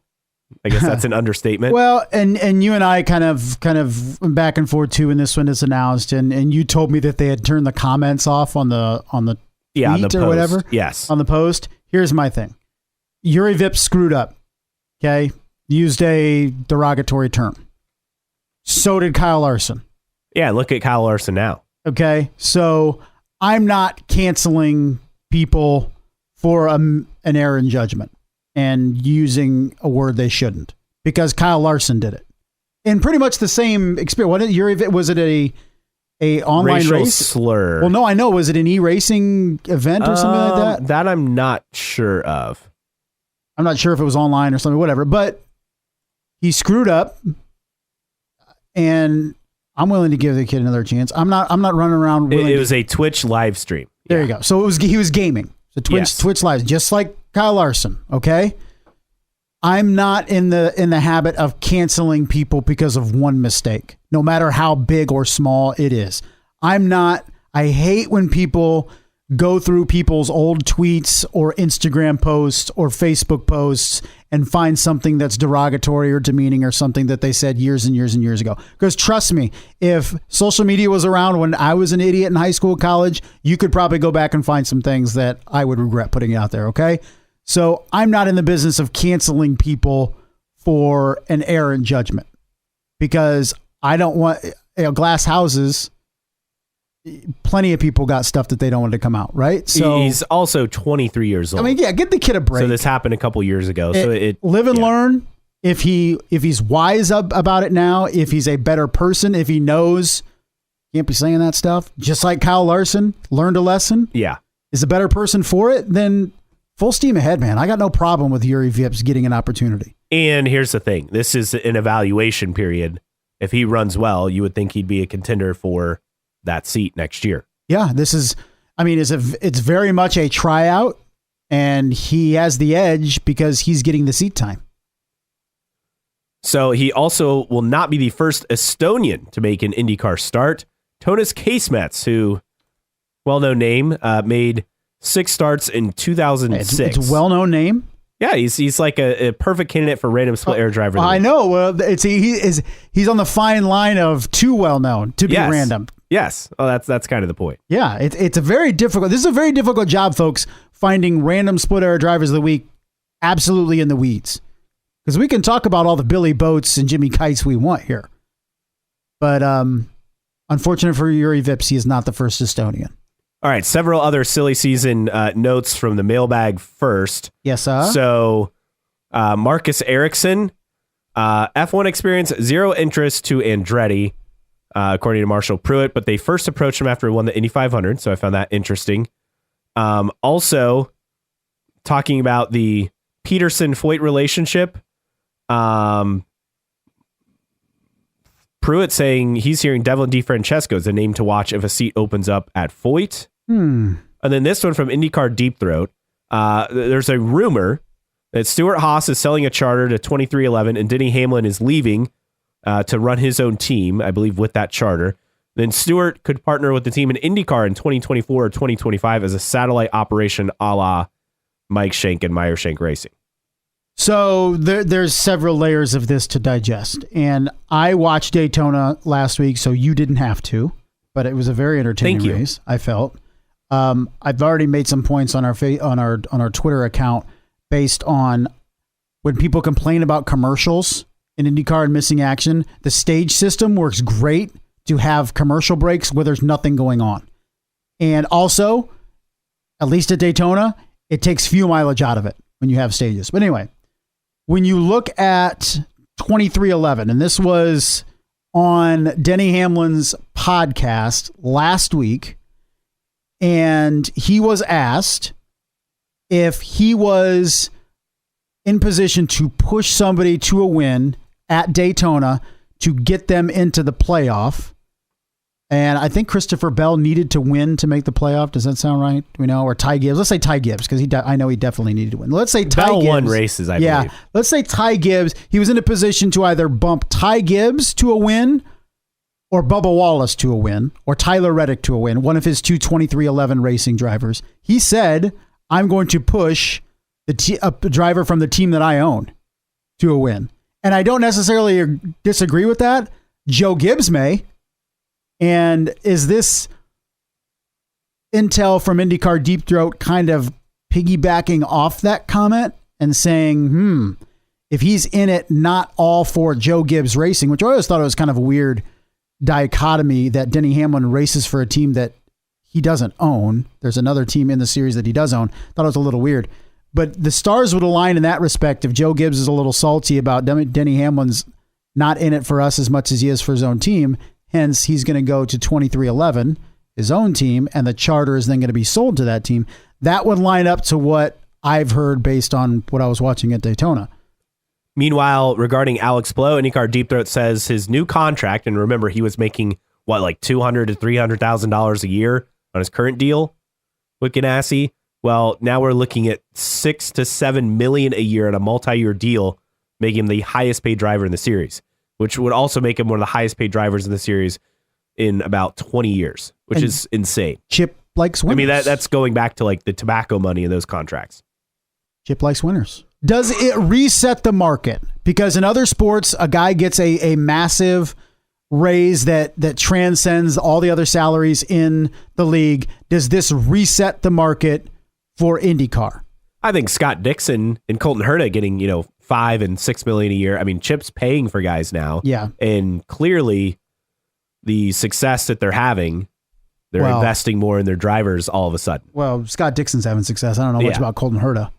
I guess that's an understatement. Well, and you and I kind of back and forth too when this one is announced, and you told me that they had turned the comments off on the tweet on the or post. whatever. Yes. On the post. Here's my thing. Yuri Vips screwed up. Okay. Used a derogatory term. So did Kyle Larson. Yeah, look at Kyle Larson now. Okay. So I'm not canceling people for an error in judgment and using a word they shouldn't, because Kyle Larson did it. In pretty much the same experience. What did Yuri, was it a online racial race? Slur. Well, no, I know. Was it an e-racing event or something like that? That I'm not sure of. I'm not sure if it was online or something, whatever, but he screwed up, and I'm willing to give the kid another chance. I'm not running around. It was a Twitch live stream. There you go. So he was gaming. So Twitch live, just like Kyle Larson. Okay. I'm not in the habit of canceling people because of one mistake, no matter how big or small it is. I hate when people go through people's old tweets or Instagram posts or Facebook posts and find something that's derogatory or demeaning or something that they said years and years and years ago. Because trust me, if social media was around when I was an idiot in high school, college, you could probably go back and find some things that I would regret putting out there. Okay. So I'm not in the business of canceling people for an error in judgment, because I don't want glass houses. Plenty of people got stuff that they don't want to come out, right? So he's also 23 years old. I mean, yeah, get the kid a break. So this happened a couple years ago. So it live and learn. If he's wise about it now, if he's a better person, if he knows, can't be saying that stuff. Just like Kyle Larson learned a lesson. Yeah. is a better person for it, then full steam ahead, man. I got no problem with Yuri Vips getting an opportunity. And here's the thing. This is an evaluation period. If he runs well, you would think he'd be a contender for that seat next year. Yeah, this is, I mean, it's very much a tryout, and he has the edge because he's getting the seat time. So he also will not be the first Estonian to make an IndyCar start. Tonis Kasemets, who, well-known name, made 6 starts in 2006. It's a well-known name. Yeah, he's like a perfect candidate for random split air driver. I know. Well, he's on the fine line of too well-known to be random. Yes. Oh, that's kind of the point. Yeah, it's a very difficult. This is a very difficult job, folks. Finding random split air drivers of the week, absolutely in the weeds, because we can talk about all the Billy Boats and Jimmy Kites we want here, but unfortunate for Yuri Vips, he is not the first Estonian. All right, several other silly season notes from the mailbag first. Yes, sir. So Marcus Ericsson, F1 experience, 0 interest to Andretti, according to Marshall Pruitt, but they first approached him after he won the Indy 500, so I found that interesting. Also, talking about the Peterson-Foyt relationship, Pruitt saying he's hearing Devlin DeFrancesco is a name to watch if a seat opens up at Foyt. And then this one from IndyCar Deep Throat. There's a rumor that Stuart Haas is selling a charter to 2311 and Denny Hamlin is leaving to run his own team, I believe, with that charter. Then Stewart could partner with the team in IndyCar in 2024 or 2025 as a satellite operation a la Mike Shank and Meyer Shank Racing. So there's several layers of this to digest. And I watched Daytona last week, so you didn't have to, but it was a very entertaining race, I felt. I've already made some points on our Twitter account based on when people complain about commercials in IndyCar and missing action. The stage system works great to have commercial breaks where there's nothing going on. And also, at least at Daytona, it takes fuel mileage out of it when you have stages. But anyway, when you look at 2311, and this was on Denny Hamlin's podcast last week, and he was asked if he was in position to push somebody to a win at Daytona to get them into the playoff. And I think Christopher Bell needed to win to make the playoff. Does that sound right? Do we know? Or Ty Gibbs. Let's say Ty Gibbs, because I know he definitely needed to win. Let's say Ty Gibbs. Bell won races, I believe. Let's say Ty Gibbs. He was in a position to either bump Ty Gibbs to a win or Bubba Wallace to a win or Tyler Reddick to a win, one of his 2311 racing drivers. He said, I'm going to push a driver from the team that I own to a win. And I don't necessarily disagree with that. Joe Gibbs may. And is this intel from IndyCar Deep Throat kind of piggybacking off that comment and saying, if he's in it, not all for Joe Gibbs Racing, which I always thought it was kind of a weird dichotomy that Denny Hamlin races for a team that he doesn't own. There's another team in the series that he does own. Thought it was a little weird. But the stars would align in that respect if Joe Gibbs is a little salty about Denny Hamlin's not in it for us as much as he is for his own team. Hence, he's going to go to 2311, his own team, and the charter is then going to be sold to that team. That would line up to what I've heard based on what I was watching at Daytona. Meanwhile, regarding Alex Blow, IndyCar Deep Throat says his new contract, and remember, he was making, like $200,000 to $300,000 a year on his current deal with Ganassi. Well, now we're looking at $6 to $7 million a year on a multi-year deal, making him the highest paid driver in the series, which would also make him one of the highest paid drivers in the series in about 20 years, which is insane. Chip likes winners. I mean, that's going back to like the tobacco money in those contracts. Chip likes winners. Does it reset the market? Because in other sports, a guy gets a massive raise that transcends all the other salaries in the league. Does this reset the market for IndyCar? I think Scott Dixon and Colton Herta getting, $5 and $6 million a year. I mean, Chip's paying for guys now. Yeah. And clearly the success that they're having, they're investing more in their drivers all of a sudden. Well, Scott Dixon's having success. I don't know much about Colton Herta.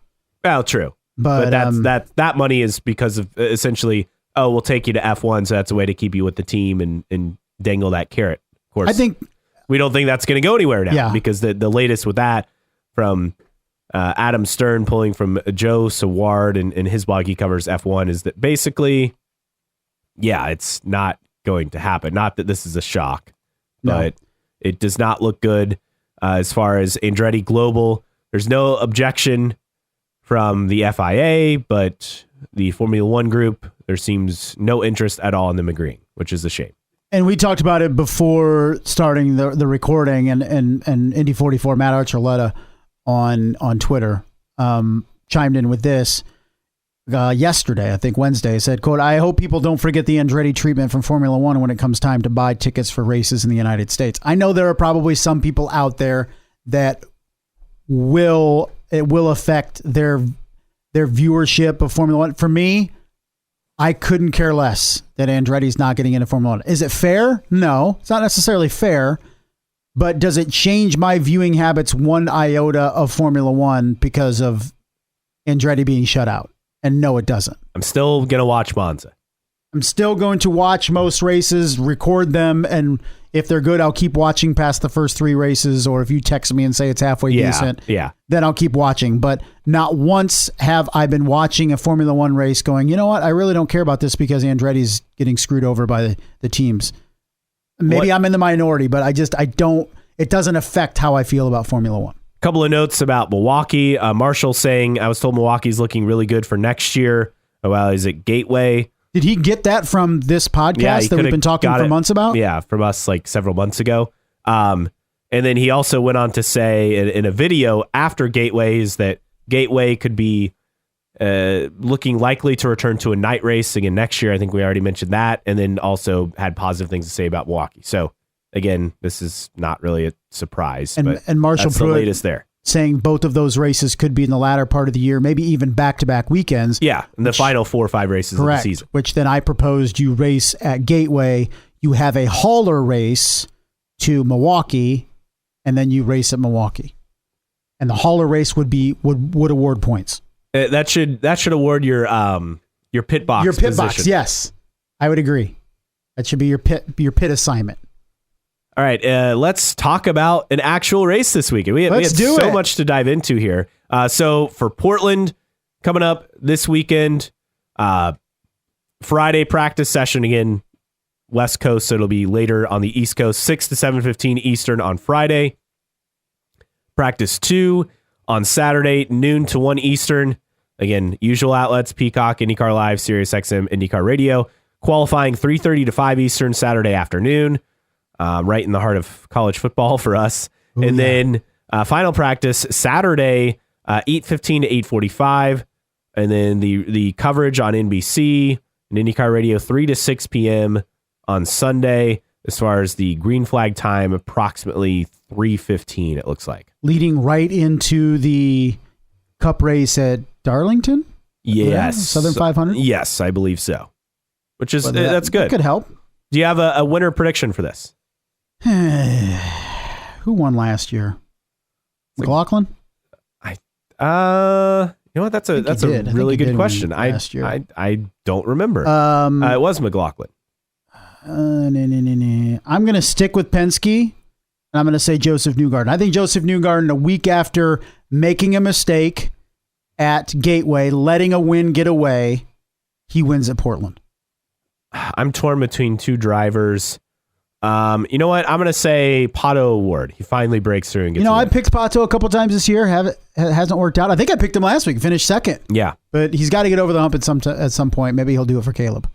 Well, true. But that money is because of essentially, we'll take you to F1, so that's a way to keep you with the team and dangle that carrot. Of course, I think we don't think that's going to go anywhere now because the latest with that, from Adam Stern, pulling from Joe Saward and his blog, he covers F1, is that basically, yeah, it's not going to happen. Not that this is a shock, but it does not look good as far as Andretti Global. There's no objection from the FIA, but the Formula One group, there seems no interest at all in them agreeing, which is a shame. And we talked about it before starting the recording, and Indy 44, Matt Archuleta on Twitter chimed in with this yesterday, I think Wednesday, said, quote, "I hope people don't forget the Andretti treatment from Formula One when it comes time to buy tickets for races in the United States." I know there are probably some people out there that it will affect their viewership of Formula One. For me, I couldn't care less that Andretti's not getting into Formula One. Is it fair? No, it's not necessarily fair. But does it change my viewing habits one iota of Formula One because of Andretti being shut out? And no, it doesn't. I'm still going to watch Monza. I'm still going to watch most races, record them, and if they're good, I'll keep watching past the first 3 races, or if you text me and say it's halfway decent, then I'll keep watching. But not once have I been watching a Formula One race going, you know what, I really don't care about this because Andretti's getting screwed over by the teams. Maybe I'm in the minority, but it doesn't affect how I feel about Formula One. Couple of notes about Milwaukee. Marshall saying, I was told Milwaukee's looking really good for next year. Well, is it Gateway? Did he get that from this podcast that we've been talking for months about? Yeah, from us like several months ago. And then he also went on to say in a video after Gateway is that Gateway could be looking likely to return to a night race again next year. I think we already mentioned that. And then also had positive things to say about Milwaukee. So again, this is not really a surprise. And Marshall that's the latest there. Saying both of those races could be in the latter part of the year, maybe even back-to-back weekends. Yeah, in the final 4 or 5 races of the season. Which then I proposed you race at Gateway, you have a hauler race to Milwaukee, and then you race at Milwaukee. And the hauler race would award points. That should award your pit box. Your pit position. box, yes. I would agree. That should be your pit assignment. All right, let's talk about an actual race this weekend. We had so much to dive into here. So for Portland, coming up this weekend, Friday practice session again, West Coast, so it'll be later on the East Coast, 6 to 7:15 Eastern on Friday. Practice 2 on Saturday, noon to 1 Eastern. Again, usual outlets, Peacock, IndyCar Live, SiriusXM, IndyCar Radio. Qualifying 3:30 to 5 Eastern Saturday afternoon. Right in the heart of college football for us. Then final practice Saturday, 8:15 to 8:45. And then the coverage on NBC and IndyCar Radio, 3 to 6 p.m. on Sunday. As far as the green flag time, approximately 3:15, it looks like. Leading right into the Cup race at Darlington? Yes. Southern 500? Yes, I believe so. Which is, that's good. That could help. Do you have a winner prediction for this? Who won last year? McLaughlin? You know what? That's a really good question. I don't remember. It was McLaughlin. I'm going to stick with Penske, and I'm going to say Joseph Newgarden. I think Joseph Newgarden, a week after making a mistake at Gateway, letting a win get away, he wins at Portland. I'm torn between 2 drivers. You know what? I'm going to say Pato O'Ward. He finally breaks through and gets I picked Pato a couple times this year. Hasn't worked out. I think I picked him last week, finished second. Yeah. But he's got to get over the hump at some point. Maybe he'll do it for Caleb.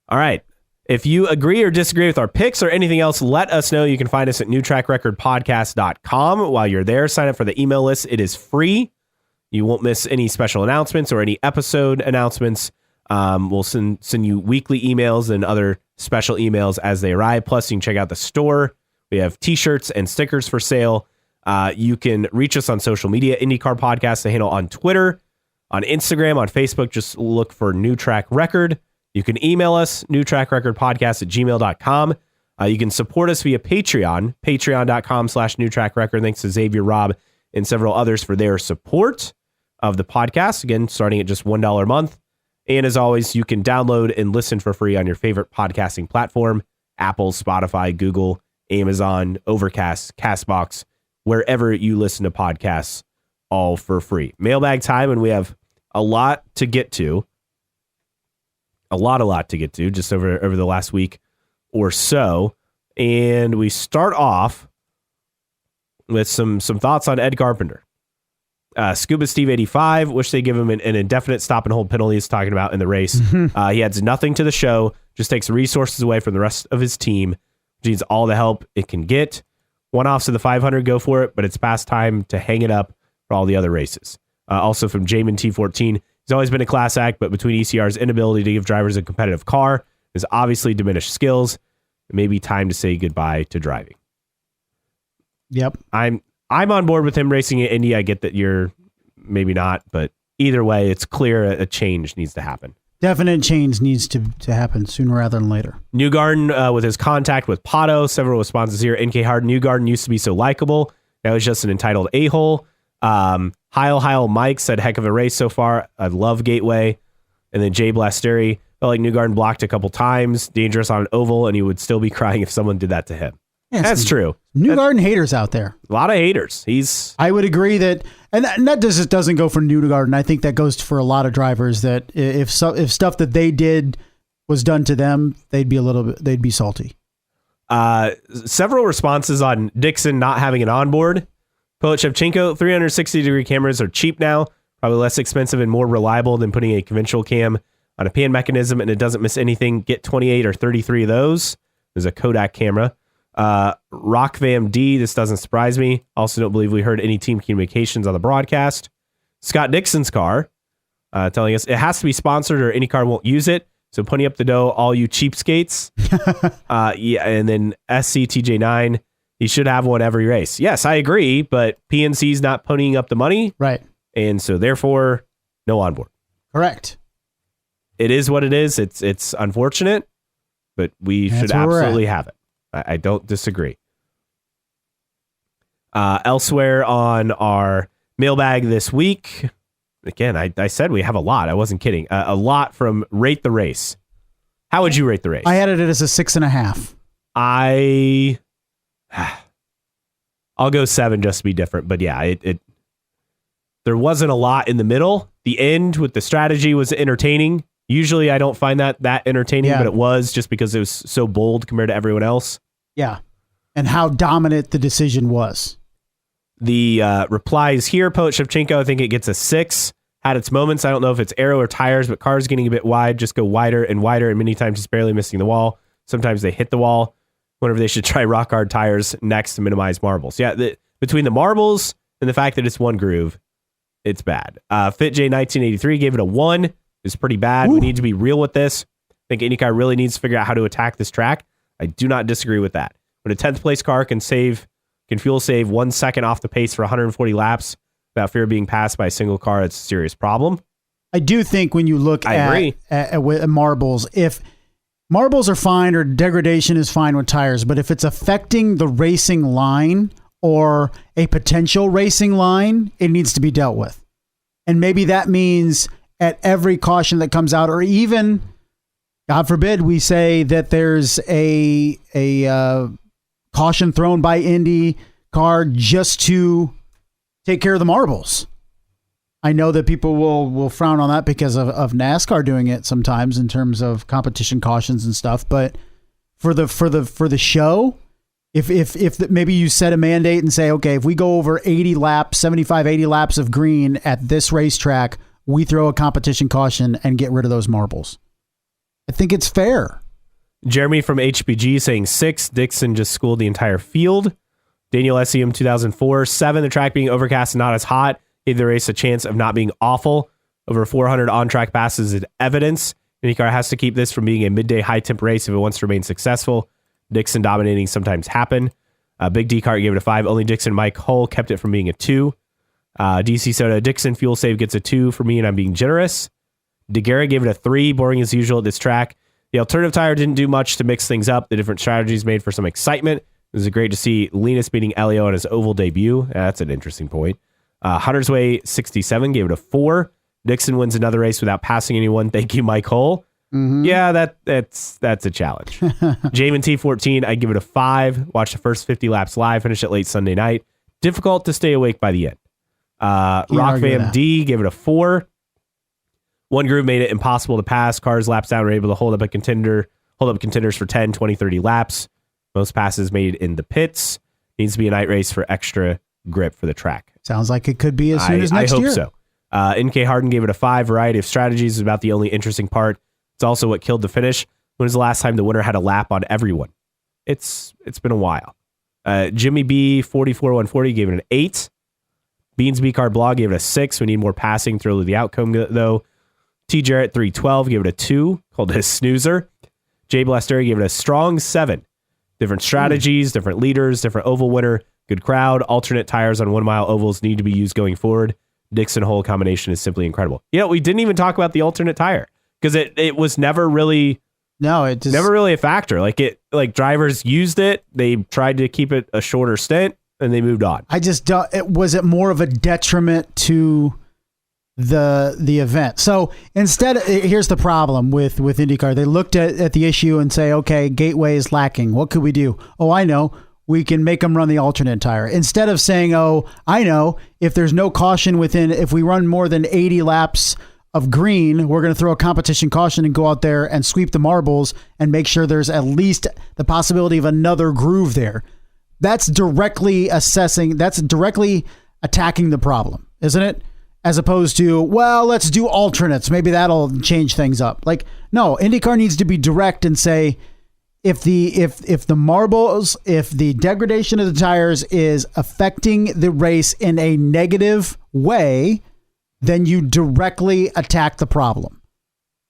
All right. If you agree or disagree with our picks or anything else, let us know. You can find us at newtrackrecordpodcast.com. While you're there, sign up for the email list. It is free. You won't miss any special announcements or any episode announcements. We'll send you weekly emails and other special emails as they arrive. Plus, you can check out the store. We have t-shirts and stickers for sale. You can reach us on social media, IndyCar Podcast, the handle on Twitter, on Instagram, on Facebook. Just look for New Track Record. You can email us, newtrackrecordpodcast@gmail.com. You can support us via Patreon, patreon.com/newtrackrecord. Thanks to Xavier, Rob, and several others for their support of the podcast. Again, starting at just $1 a month. And as always, you can download and listen for free on your favorite podcasting platform, Apple, Spotify, Google, Amazon, Overcast, CastBox, wherever you listen to podcasts, all for free. Mailbag time, and we have a lot to get to. A lot to get to just over the last week or so. And we start off with some thoughts on Ed Carpenter. Scuba Steve 85, wish they give him an indefinite stop and hold penalty he's talking about in the race. He adds nothing to the show, just takes resources away from the rest of his team, which needs all the help it can get. One-offs of the 500, go for it, but it's past time to hang it up for all the other races. Also from Jamin T14, he's always been a class act, but between ECR's inability to give drivers a competitive car, his obviously diminished skills, it may be time to say goodbye to driving. Yep. I'm on board with him racing at Indy. I get that you're maybe not, but either way, it's clear a change needs to happen. Definite change needs to happen sooner rather than later. Newgarden with his contact with Pato, several responses here. NK Hard, Newgarden used to be so likable. Now he's just an entitled a-hole. Heil Mike said, heck of a race so far. I love Gateway. And then Jay Blasteri felt like Newgarden blocked a couple times, dangerous on an oval, and he would still be crying if someone did that to him. Yeah, that's true. Newgarden haters out there. A lot of haters. I would agree that, and that doesn't go for Newgarden. I think that goes for a lot of drivers that if stuff that they did was done to them, they'd be salty. Several responses on Dixon not having an onboard. Poet Shevchenko, 360-degree cameras are cheap now, probably less expensive and more reliable than putting a conventional cam on a pan mechanism, and it doesn't miss anything. Get 28 or 33 of those. There's a Kodak camera. Rockvam D, this doesn't surprise me. Also don't believe we heard any team communications on the broadcast. Scott Dixon's car, telling us it has to be sponsored or any car won't use it. So putting up the dough, all you cheapskates. Yeah, and then SCTJ9, he should have one every race. Yes, I agree, but PNC's not ponying up the money. Right. And so therefore, no onboard. Correct. It is what it is. It's unfortunate, but we should absolutely have it. I don't disagree. Elsewhere on our mailbag this week, again, I said we have a lot. I wasn't kidding. A lot from Rate the Race. How would you rate the race? I had it as a 6.5. I'll go 7 just to be different. But yeah, there wasn't a lot in the middle. The end with the strategy was entertaining. Usually I don't find that entertaining, but it was just because it was so bold compared to everyone else. Yeah. And how dominant the decision was. The replies here, Poet Shevchenko, I think it gets a 6. Had its moments. I don't know if it's aero or tires, but cars getting a bit wide, just go wider, and many times just barely missing the wall. Sometimes they hit the wall. Wonder if they should try rock hard tires next to minimize marbles. Yeah, between the marbles and the fact that it's one groove, it's bad. FitJ1983 gave it a 1. It's pretty bad. Ooh. We need to be real with this. I think IndyCar really needs to figure out how to attack this track. I do not disagree with that. When a 10th place car can fuel save 1 second off the pace for 140 laps without fear of being passed by a single car, it's a serious problem. I do think when you look at marbles, if marbles are fine or degradation is fine with tires, but if it's affecting the racing line or a potential racing line, it needs to be dealt with. And maybe that means at every caution that comes out, or even, God forbid, we say that there's a caution thrown by IndyCar just to take care of the marbles. I know that people will frown on that because of NASCAR doing it sometimes in terms of competition cautions and stuff. But for the show, if maybe you set a mandate and say, okay, if we go over 80 laps of green at this racetrack, we throw a competition caution and get rid of those marbles. I think it's fair. Jeremy from HBG saying 6. Dixon just schooled the entire field. Daniel SEM 2004. 7. The track being overcast and not as hot gave the race a chance of not being awful. Over 400 on-track passes is evidence. IndyCar has to keep this from being a midday high-temp race if it wants to remain successful. Dixon dominating sometimes happen. Big D Kart gave it a 5. Only Dixon Mike Hull kept it from being a 2. DC Soda Dixon fuel save gets a 2 for me, and I'm being generous. DeGuerra gave it a 3. Boring as usual at this track. The alternative tire didn't do much to mix things up. The different strategies made for some excitement. It was great to see Linus beating Elio on his oval debut. That's an interesting point. Hunter's Way 67 gave it a 4. Dixon wins another race without passing anyone. Thank you, Mike Hull. Mm-hmm. Yeah, that's a challenge. Jamin T14, I give it a 5. Watched the first 50 laps live, finished it late Sunday night. difficult to stay awake by the end. Rock Van D gave it a 4. One groove made it impossible to pass. Cars laps down were able to hold up contenders for 10, 20, 30 laps. Most passes made in the pits. Needs to be a night race for extra grip for the track. Sounds like it could be as soon as next year. I hope so. NK Harden gave it a 5. Variety of strategies is about the only interesting part. It's also what killed the finish. When was the last time the winner had a lap on everyone? It's been a while. Jimmy B 44140 gave it an 8. Beans B Car Blog gave it a 6. We need more passing. Thrill of the outcome though. T Jarrett 312 gave it a 2. Called it a snoozer. Jay Blastery gave it a strong 7. Different strategies, different leaders, different oval winner, good crowd. Alternate tires on 1 mile ovals need to be used going forward. Dixon Hole combination is simply incredible. We didn't even talk about the alternate tire because it was never really. No, it just never really a factor. Like drivers used it. They tried to keep it a shorter stint and they moved on. I just don't. Was it more of a detriment to the event? So instead, here's the problem with IndyCar. They looked at the issue and say, okay, Gateway is lacking. What could we do? Oh, I know. We can make them run the alternate tire. Instead of saying, oh, I know, if there's no caution if we run more than 80 laps of green, we're going to throw a competition caution and go out there and sweep the marbles and make sure there's at least the possibility of another groove there. That's directly attacking the problem, isn't it? As opposed to, well, let's do alternates. Maybe that'll change things up. No, IndyCar needs to be direct and say, if the marbles, if the degradation of the tires is affecting the race in a negative way, then you directly attack the problem.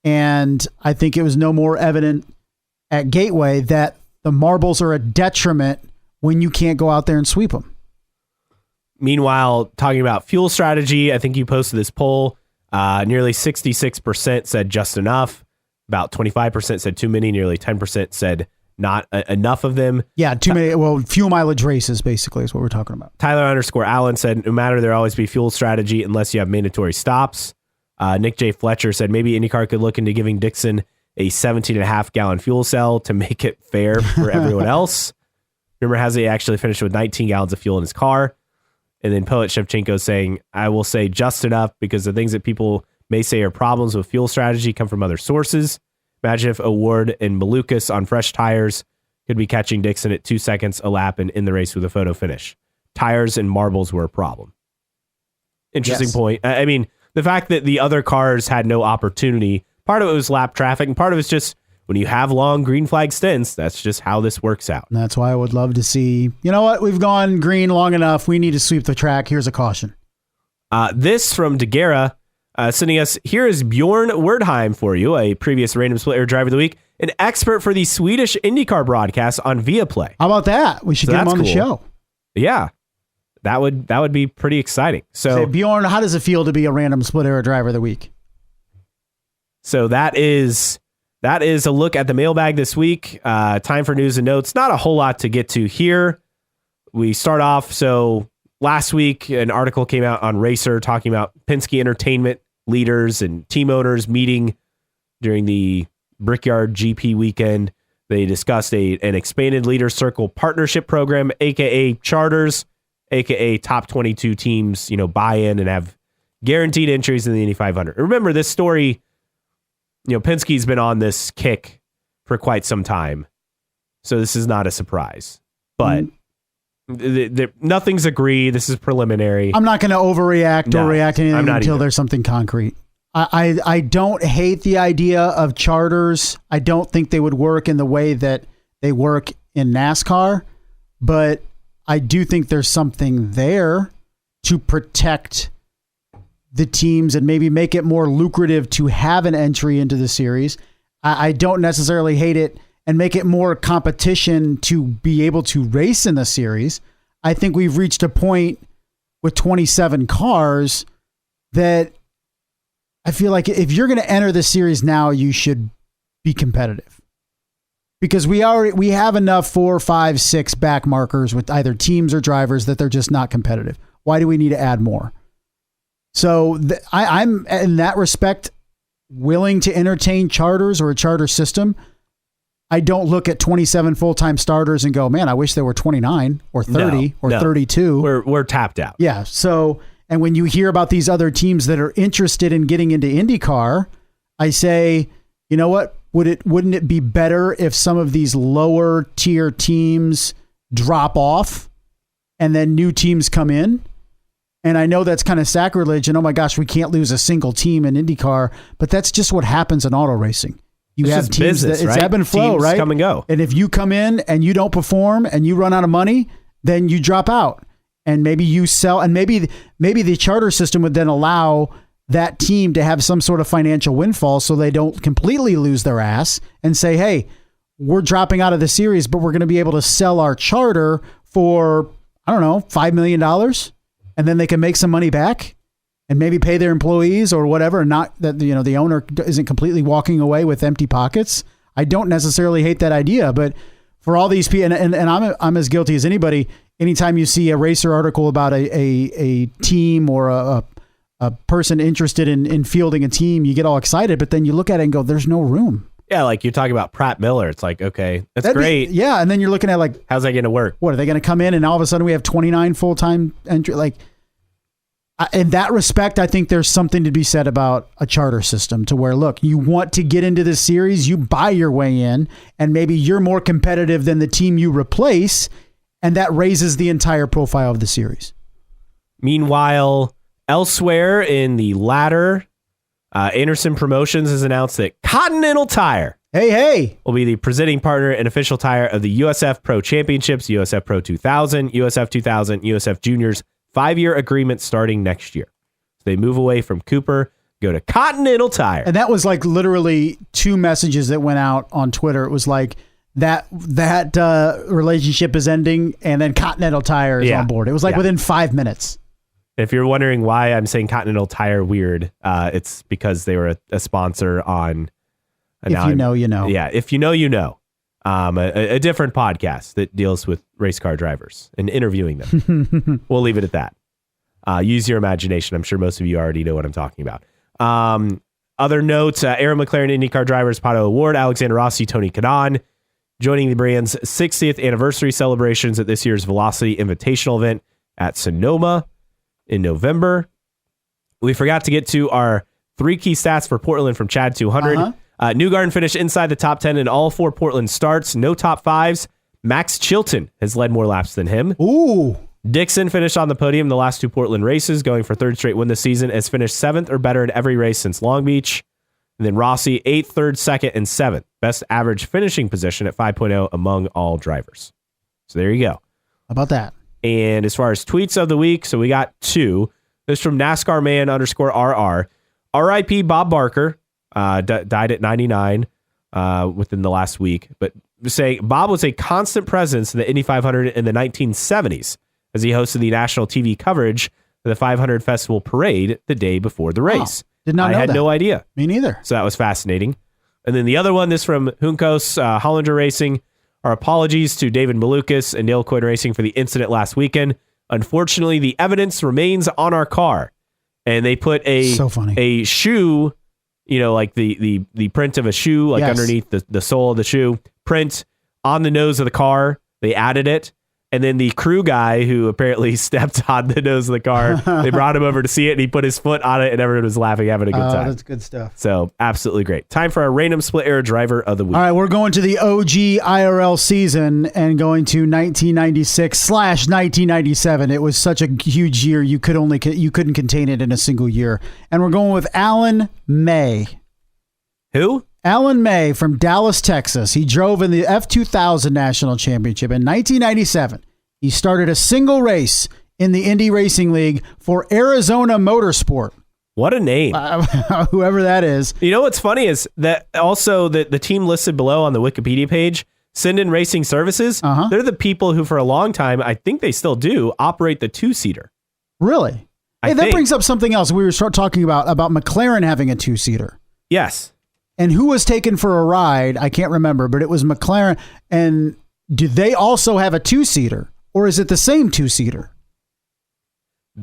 And I think it was no more evident at Gateway that the marbles are a detriment when you can't go out there and sweep them. Meanwhile, talking about fuel strategy, I think you posted this poll. Nearly 66% said just enough. About 25% said too many. Nearly 10% said not enough of them. Yeah, too many. Well, fuel mileage races basically is what we're talking about. Tyler_Allen said, no matter, there'll always be fuel strategy unless you have mandatory stops. Nick J. Fletcher said maybe IndyCar could look into giving Dixon a 17.5 gallon fuel cell to make it fair for everyone else. Rumor has it he actually finished with 19 gallons of fuel in his car. And then Poet Shevchenko saying, I will say just enough because the things that people may say are problems with fuel strategy come from other sources. Imagine if Award and Malukas on fresh tires could be catching Dixon at 2 seconds a lap and in the race with a photo finish. Tires and marbles were a problem. Interesting point. I mean, the fact that the other cars had no opportunity, part of it was lap traffic, and part of it's just when you have long green flag stints, that's just how this works out. And that's why I would love to see, you know what, we've gone green long enough. We need to sweep the track. Here's a caution. This from DeGuerra sending us, here is Bjorn Werdheim for you, a previous Random Split Air Driver of the Week, an expert for the Swedish IndyCar broadcast on Viaplay. How about that? We should get him on the show. Yeah, that would be pretty exciting. So say, Bjorn, how does it feel to be a Random Split Air Driver of the Week? So that is a look at the mailbag this week. Time for news and notes. Not a whole lot to get to here. We start off. So last week, an article came out on Racer talking about Penske Entertainment leaders and team owners meeting during the Brickyard GP weekend. They discussed an expanded leader circle partnership program, aka charters, aka top 22 teams, buy in and have guaranteed entries in the Indy 500. Remember this story. Penske's been on this kick for quite some time, so this is not a surprise. But nothing's agreed. This is preliminary. I'm not going to overreact or react to anything until there's something concrete. I don't hate the idea of charters. I don't think they would work in the way that they work in NASCAR, but I do think there's something there to protect the teams and maybe make it more lucrative to have an entry into the series. I don't necessarily hate it and make it more competition to be able to race in the series. I think we've reached a point with 27 cars that I feel like if you're going to enter the series now, you should be competitive because we have enough 4, 5, 6 back markers with either teams or drivers that they're just not competitive. Why do we need to add more? So I'm in that respect willing to entertain charters or a charter system, I don't look at 27 full-time starters and go, man, I wish there were 29 or 30 or 32. We're tapped out. Yeah. So, and when you hear about these other teams that are interested in getting into IndyCar, I say, you know what? Wouldn't it be better if some of these lower tier teams drop off and then new teams come in? And I know that's kind of sacrilege and oh my gosh, we can't lose a single team in IndyCar, but that's just what happens in auto racing. You have teams business, that it's right? ebb and flow, Teams right? come and go. And if you come in and you don't perform and you run out of money, then you drop out. And maybe you sell, and maybe the charter system would then allow that team to have some sort of financial windfall so they don't completely lose their ass and say, hey, we're dropping out of the series, but we're going to be able to sell our charter for, I don't know, $5 million. And then they can make some money back and maybe pay their employees or whatever. And not that, the owner isn't completely walking away with empty pockets. I don't necessarily hate that idea, but for all these people, and I'm as guilty as anybody. Anytime you see a racer article about a team or a person interested in fielding a team, you get all excited, but then you look at it and go, there's no room. Yeah, like you're talking about Pratt Miller. It's like, okay, that's great. Yeah, and then you're looking at like, how's that going to work? What, are they going to come in and all of a sudden we have 29 full-time entry? Like, in that respect, I think there's something to be said about a charter system to where, look, you want to get into this series, you buy your way in, and maybe you're more competitive than the team you replace, and that raises the entire profile of the series. Meanwhile, elsewhere in the ladder, Anderson Promotions has announced that Continental Tire will be the presenting partner and official tire of the USF Pro Championships, USF Pro 2000, USF 2000, USF Juniors 5-year agreement starting next year. So they move away from Cooper, go to Continental Tire. And that was like literally 2 messages that went out on Twitter. It was like that relationship is ending and then Continental Tire is on board. It was like within 5 minutes. If you're wondering why I'm saying Continental Tire weird, it's because they were a sponsor on... If you know, you know. Yeah, if you know, you know. A different podcast that deals with race car drivers and interviewing them. We'll leave it at that. Use your imagination. I'm sure most of you already know what I'm talking about. Other notes, Aaron McLaren IndyCar Drivers Pato Award, Alexander Rossi, Tony Kanaan, joining the brand's 60th anniversary celebrations at this year's Velocity Invitational event at Sonoma in November. We forgot to get to our 3 key stats for Portland from Chad 200. Newgarden finished inside the top 10 in all 4 Portland starts. No top 5s. Max Chilton has led more laps than him. Ooh. Dixon finished on the podium the last 2 Portland races, going for 3rd straight win this season, has finished 7th or better in every race since Long Beach. And then Rossi, 8th, 3rd, 2nd, and 7th. Best average finishing position at 5.0 among all drivers. So there you go. How about that? And as far as tweets of the week, so we got 2. This from NASCAR man _RR. RIP Bob Barker. Died at 99 within the last week, but saying Bob was a constant presence in the Indy 500 in the 1970s as he hosted the national TV coverage of the 500 Festival Parade the day before the race. Did not know I had that. no idea. Me neither. So that was fascinating. And then the other one, this from Juncos Hollinger Racing. Our apologies to David Malukas and Dale Coyne Racing for the incident last weekend. Unfortunately, the evidence remains on our car. And they put a shoe, like the print of a shoe, like underneath the sole of the shoe, print on the nose of the car. They added it. And then the crew guy who apparently stepped on the nose of the car, they brought him over to see it and he put his foot on it and everyone was laughing, having a good time. That's good stuff. So absolutely great. Time for our random split error driver of the week. All right, we're going to the OG IRL season and going to 1996/1997. It was such a huge year you couldn't contain it in a single year. And we're going with Alan May. Who? Alan May from Dallas, Texas. He drove in the F2000 National Championship in 1997. He started a single race in the Indy Racing League for Arizona Motorsport. What a name. Whoever that is. You know what's funny is that also the team listed below on the Wikipedia page, Sinden Racing Services, they're the people who for a long time, I think they still do, operate the 2-seater. Really? Hey, that brings up something else. We were talking about McLaren having a 2-seater. Yes. And who was taken for a ride? I can't remember, but it was McLaren. And do they also have a 2-seater, or is it the same 2-seater?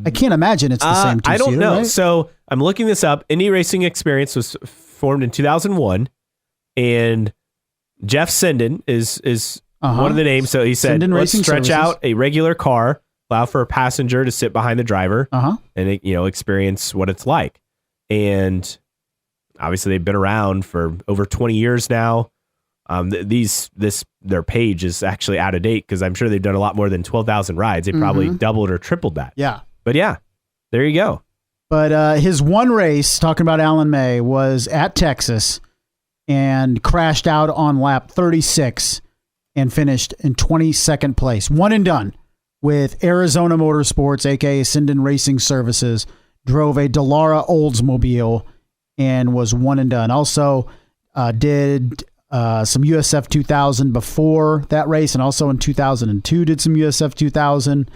I can't imagine it's the same 2-seater. I don't know. Right? So I'm looking this up. Indy Racing Experience was formed in 2001, and Jeff Sinden is one of the names. So he said, Sinden let's Racing stretch Services. out a regular car, allow for a passenger to sit behind the driver and, experience what it's like. And obviously they've been around for over 20 years now. Their page is actually out of date because I'm sure they've done a lot more than 12,000 rides. They probably doubled or tripled that. Yeah. But yeah, there you go. But his one race, talking about Alan May, was at Texas and crashed out on lap 36 and finished in 22nd place. One and done with Arizona Motorsports, a.k.a. Sinden Racing Services, drove a Dallara Oldsmobile and was one and done. Also did some USF 2000 before that race, and also in 2002 did some USF 2000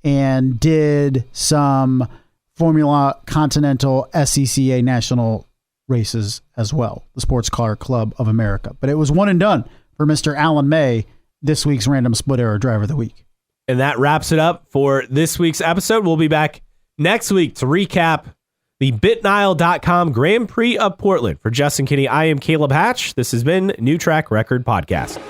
and did some Formula Continental SCCA national races as well, the Sports Car Club of America. But it was one and done for Mr. Alan May, this week's Random Split Error Driver of the Week. And that wraps it up for this week's episode. We'll be back next week to recap the BitNile.com Grand Prix of Portland. For Justin Kinney, I am Caleb Hatch. This has been New Track Record Podcast.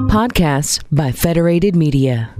Podcasts by Federated Media.